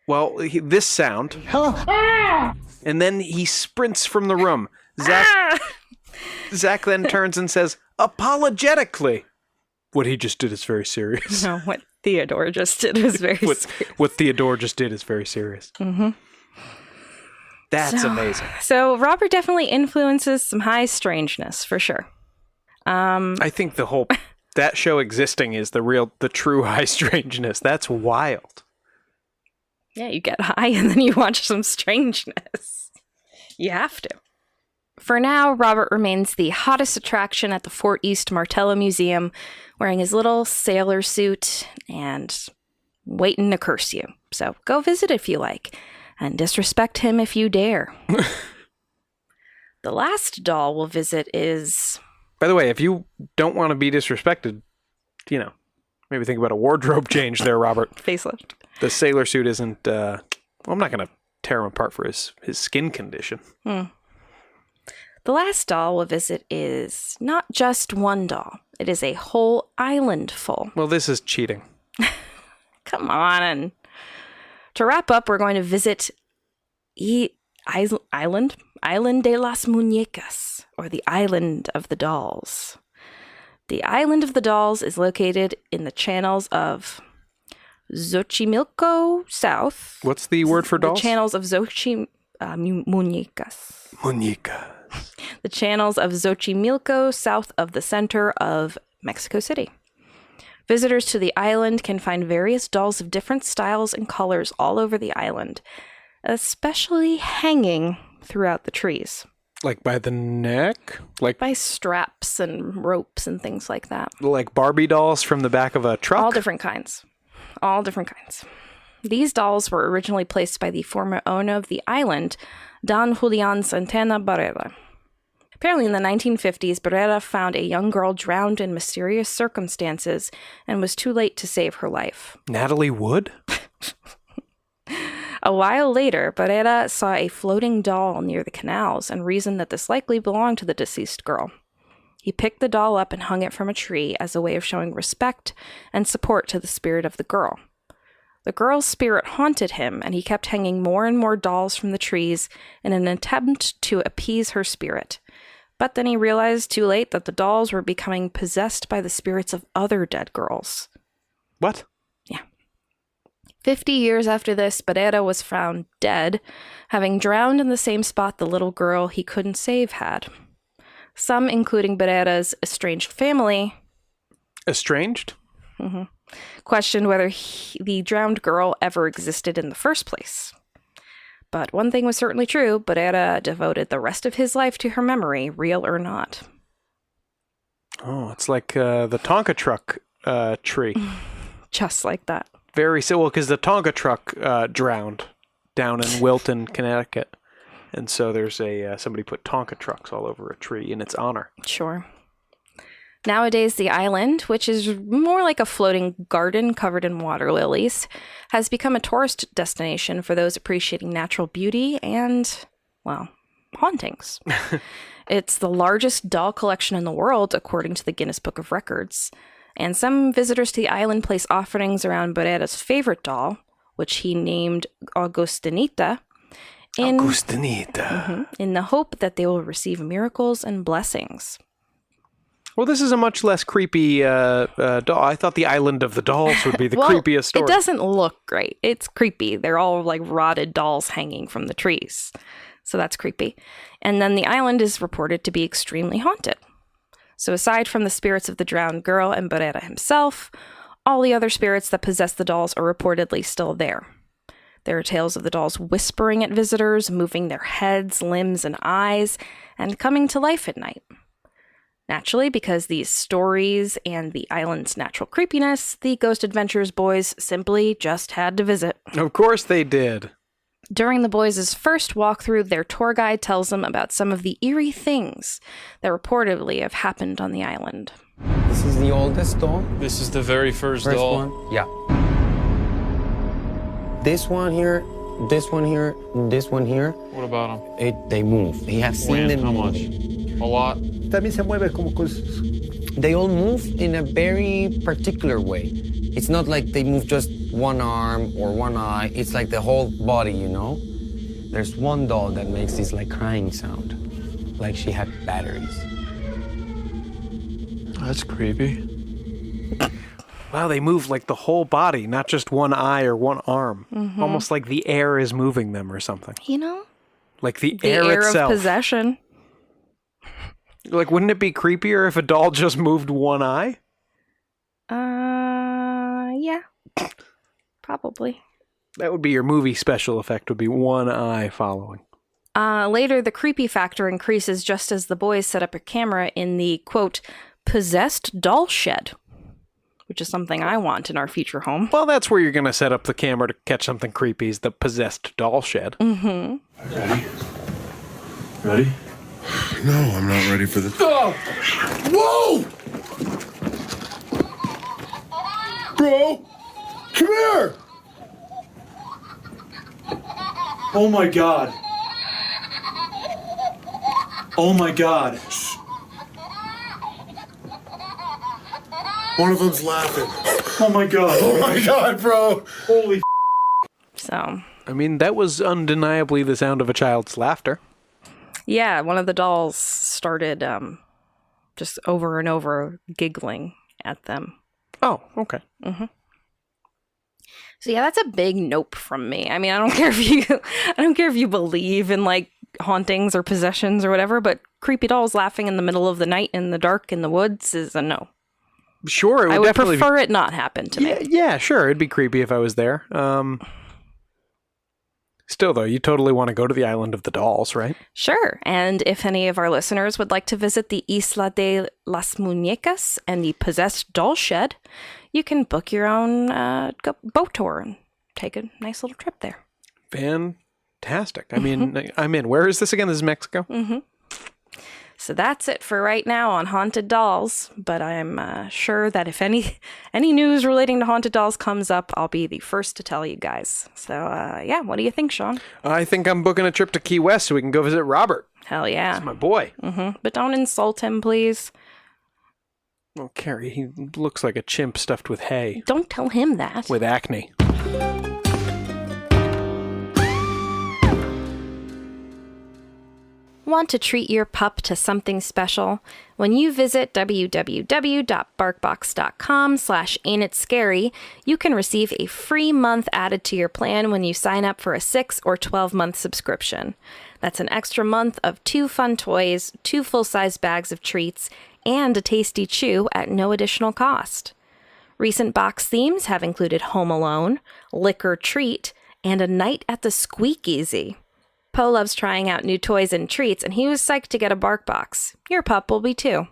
this sound.
Hello.
And then he sprints from the room. Zach then turns and says, apologetically, what he just did is very serious.
No, what Theodore just did was very serious.
What Theodore just did is very serious. Mm-hmm. That's amazing.
So Robert definitely influences some high strangeness, for sure.
I think that show existing is the true high strangeness. That's wild.
Yeah, you get high and then you watch some strangeness. You have to. For now, Robert remains the hottest attraction at the Fort East Martello Museum, wearing his little sailor suit and waiting to curse you. So go visit if you like, and disrespect him if you dare. The last doll we'll visit is...
By the way, if you don't want to be disrespected, maybe think about a wardrobe change there, Robert.
Facelift.
The sailor suit isn't... I'm not going to tear him apart for his skin condition.
The last doll we'll visit is not just one doll. It is a whole island full.
Well, this is cheating.
Come on. To wrap up, we're going to visit Island de las Muñecas, or the Island of the Dolls. The Island of the Dolls is located in the channels of Xochimilco South.
What's the word for dolls?
The channels of Muñecas.
Muñeca.
The channels of Xochimilco south of the center of Mexico City. Visitors to the island can find various dolls of different styles and colors all over the island, especially hanging throughout the trees.
Like by the neck? Like
by straps and ropes and things like that.
Like Barbie dolls from the back of a truck?
All different kinds. All different kinds. These dolls were originally placed by the former owner of the island, Don Julian Santana Barrera. Apparently in the 1950s, Barrera found a young girl drowned in mysterious circumstances and was too late to save her life.
Natalie Wood?
A while later, Barrera saw a floating doll near the canals and reasoned that this likely belonged to the deceased girl. He picked the doll up and hung it from a tree as a way of showing respect and support to the spirit of the girl. The girl's spirit haunted him, and he kept hanging more and more dolls from the trees in an attempt to appease her spirit. But then he realized too late that the dolls were becoming possessed by the spirits of other dead girls.
What?
Yeah. 50 years after this, Barrera was found dead, having drowned in the same spot the little girl he couldn't save had. Some, including Barrera's estranged family...
Estranged?
Mm-hmm. Questioned whether the drowned girl ever existed in the first place. But one thing was certainly true, Barrera devoted the rest of his life to her memory, real or not.
Oh, it's like the Tonka truck tree.
Just like that.
Very simple, because the Tonka truck drowned down in Wilton, Connecticut. And so there's somebody put Tonka trucks all over a tree in its honor.
Sure. Nowadays, the island, which is more like a floating garden covered in water lilies, has become a tourist destination for those appreciating natural beauty and, well, hauntings. It's the largest doll collection in the world, according to the Guinness Book of Records. And some visitors to the island place offerings around Barrera's favorite doll, which he named Augustinita, in the hope that they will receive miracles and blessings.
Well, this is a much less creepy doll. I thought the Island of the Dolls would be the creepiest story.
It doesn't look great. It's creepy. They're all like rotted dolls hanging from the trees. So that's creepy. And then the island is reported to be extremely haunted. So aside from the spirits of the drowned girl and Barrera himself, all the other spirits that possess the dolls are reportedly still there. There are tales of the dolls whispering at visitors, moving their heads, limbs, and eyes, and coming to life at night. Naturally, because these stories and the island's natural creepiness, the Ghost Adventures boys simply just had to visit.
Of course they did.
During the boys' first walkthrough, their tour guide tells them about some of the eerie things that reportedly have happened on the island.
This is the oldest doll.
This is the very first doll.
One. Yeah. This one here, this one here, this one here.
What about them?
They move. They have seen them
How
move.
much? A lot?
También se mueve como cosas.
They all move in a very particular way. It's not like they move just one arm or one eye. It's like the whole body, you know? There's one doll that makes this like crying sound, like she had batteries.
That's creepy.
Wow, they move like the whole body, not just one eye or one arm.
Mm-hmm.
Almost like the air is moving them or something.
You know?
Like the
The air
itself.
of possession.
Like, wouldn't it be creepier if a doll just moved one eye?
Yeah. Probably.
That would be your movie special effect, would be one eye following.
Later, the creepy factor increases just as the boys set up a camera in the, quote, possessed doll shed, which is something I want in our future home.
Well, that's where you're going to set up the camera to catch something creepy, is the possessed doll shed.
Mm-hmm.
Ready?
No, I'm not ready for this.
Oh!
Whoa! Bro! Come here!
Oh my god. Oh my god.
One of them's laughing.
Oh my god.
Oh my god, bro!
Holy
So,
I mean, that was undeniably the sound of a child's laughter.
yeah, one of the dolls started just over and over giggling at them.
Oh, okay.
Mm-hmm. So yeah, that's a big nope from me. I mean, I don't care if you believe in like hauntings or possessions or whatever, but creepy dolls laughing in the middle of the night in the dark in the woods is a no.
Sure, it would
I would
definitely
prefer it not happen to me.
Yeah, sure. It'd be creepy if I was there. Still, though, you totally want to go to the Island of the Dolls, right?
Sure. And if any of our listeners would like to visit the Isla de las Muñecas and the Possessed Doll Shed, you can book your own boat tour and take a nice little trip there.
Fantastic. I mean, I'm in. Where is this again? This is Mexico?
Mm-hmm. So that's it for right now on haunted dolls. But I'm sure that if any news relating to haunted dolls comes up, I'll be the first to tell you guys. So yeah, what do you think, Sean?
I think I'm booking a trip to Key West so we can go visit Robert.
Hell yeah.
That's my boy.
Mm-hmm. But don't insult him, please.
Well, Carrie, he looks like a chimp stuffed with hay.
Don't tell him that.
With acne.
Want to treat your pup to something special? When you visit www.barkbox.com/ain'titscary, you can receive a free month added to your plan when you sign up for a 6 or 12-month subscription. That's an extra month of 2 fun toys, 2 full-size bags of treats, and a tasty chew at no additional cost. Recent box themes have included Home Alone, Lick or Treat, and A Night at the Squeakeasy. Poe loves trying out new toys and treats, and he was psyched to get a BarkBox. Your pup will be too.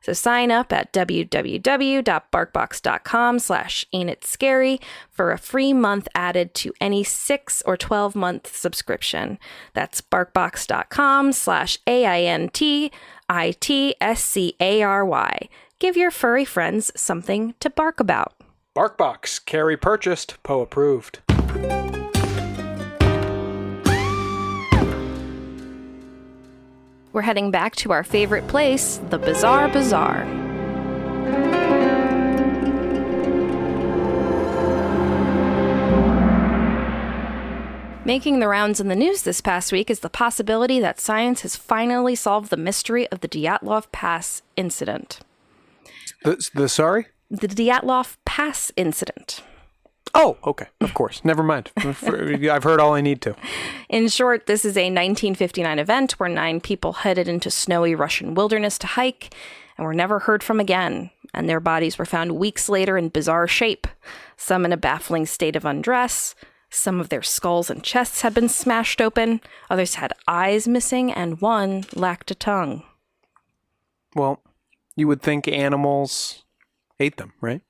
So sign up at www.barkbox.com/ain'titscary for a free month added to any 6 or 12-month subscription. That's barkbox.com/ain'titscary. Give your furry friends something to bark about.
BarkBox, Carrie purchased, Poe approved.
We're heading back to our favorite place, the Bizarre Bazaar. Making the rounds in the news this past week is the possibility that science has finally solved the mystery of the Dyatlov Pass incident.
Sorry?
The Dyatlov Pass incident.
Oh, okay. Of course. Never mind. I've heard all I need to.
In short, this is a 1959 event where 9 people headed into snowy Russian wilderness to hike and were never heard from again, and their bodies were found weeks later in bizarre shape, some in a baffling state of undress. Some of their skulls and chests had been smashed open, others had eyes missing, and one lacked a tongue.
Well, you would think animals ate them, right?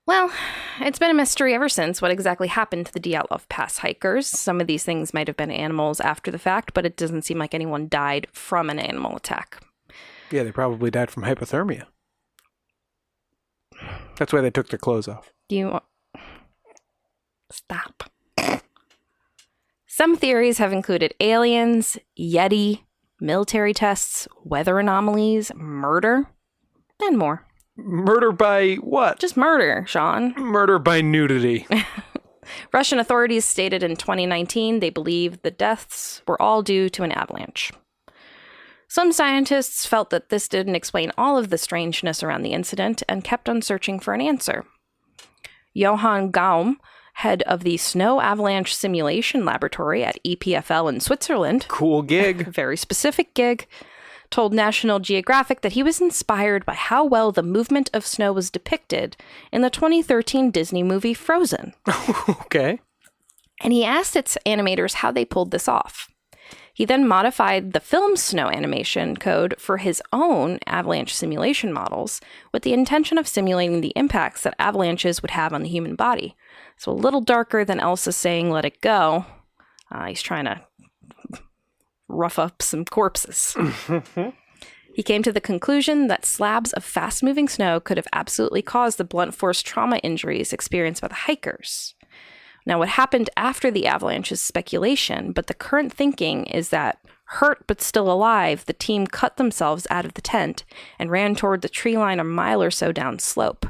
Well, it's been a mystery ever since what exactly happened to the Dyatlov Pass hikers. Some of these things might have been animals after the fact, but it doesn't seem like anyone died from an animal attack.
Yeah, they probably died from hypothermia. That's why they took their clothes off.
Stop. Some theories have included aliens, Yeti, military tests, weather anomalies, murder, and more.
Murder by what?
Just murder, Sean.
Murder by nudity.
Russian authorities stated in 2019 they believe the deaths were all due to an avalanche. Some scientists felt that this didn't explain all of the strangeness around the incident and kept on searching for an answer. Johann Gaum, head of the Snow Avalanche Simulation Laboratory at EPFL in Switzerland.
Cool gig.
Very specific gig. Told National Geographic that he was inspired by how well the movement of snow was depicted in the 2013 Disney movie Frozen.
Okay.
And he asked its animators how they pulled this off. He then modified the film's snow animation code for his own avalanche simulation models with the intention of simulating the impacts that avalanches would have on the human body. So a little darker than Elsa saying, "Let it go." He's trying to rough up some corpses. He came to the conclusion that slabs of fast-moving snow could have absolutely caused the blunt force trauma injuries experienced by the hikers. Now, what happened after the avalanche is speculation, but the current thinking is that, hurt but still alive, the team cut themselves out of the tent and ran toward the tree line a mile or so down slope.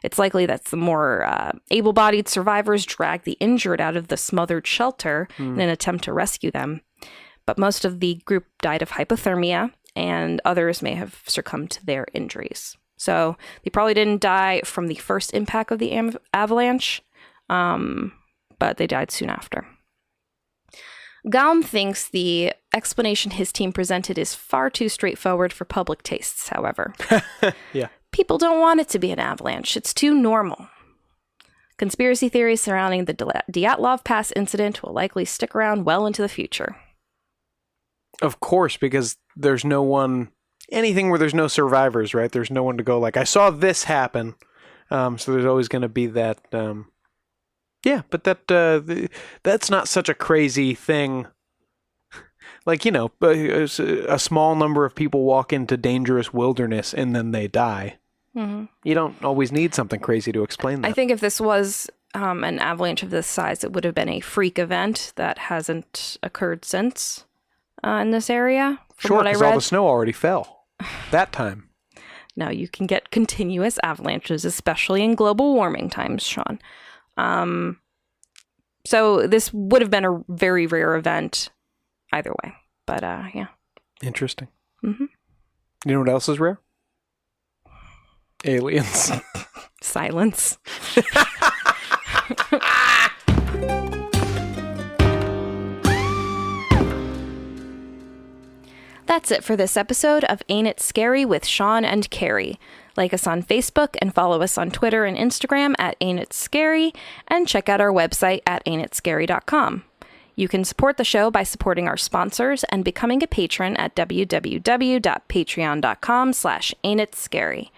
It's likely that the more able-bodied survivors dragged the injured out of the smothered shelter in an attempt to rescue them. But most of the group died of hypothermia, and others may have succumbed to their injuries. So they probably didn't die from the first impact of the avalanche, but they died soon after. Gaum thinks the explanation his team presented is far too straightforward for public tastes, however.
Yeah.
People don't want it to be an avalanche. It's too normal. Conspiracy theories surrounding the Dyatlov Pass incident will likely stick around well into the future.
Of course, because there's no one, anything where there's no survivors, right? There's no one to go like, I saw this happen. So there's always going to be that, yeah, but that's not such a crazy thing. Like, a small number of people walk into dangerous wilderness and then they die. Mm-hmm. You don't always need something crazy to explain that.
I think if this was an avalanche of this size, it would have been a freak event that hasn't occurred since. In this area.
Sure, because all the snow already fell that time.
No, you can get continuous avalanches, especially in global warming times, Sean. So this would have been a very rare event either way. But yeah.
Interesting.
Mm-hmm.
You know what else is rare? Aliens.
Silence. That's it for this episode of Ain't It Scary with Sean and Carrie. Like us on Facebook and follow us on Twitter and Instagram at Ain't It Scary, and check out our website at ain'titscary.com. You can support the show by supporting our sponsors and becoming a patron at www.patreon.com/ain'titscary.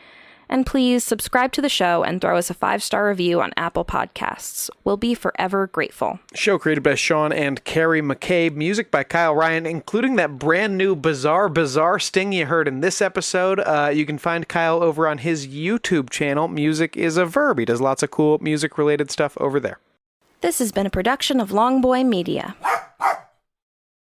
And please subscribe to the show and throw us a 5-star review on Apple Podcasts. We'll be forever grateful.
Show created by Sean and Carrie McCabe. Music by Kyle Ryan, including that brand new bizarre sting you heard in this episode. You can find Kyle over on his YouTube channel. Music is a Verb. He does lots of cool music-related stuff over there.
This has been a production of Longboy Media.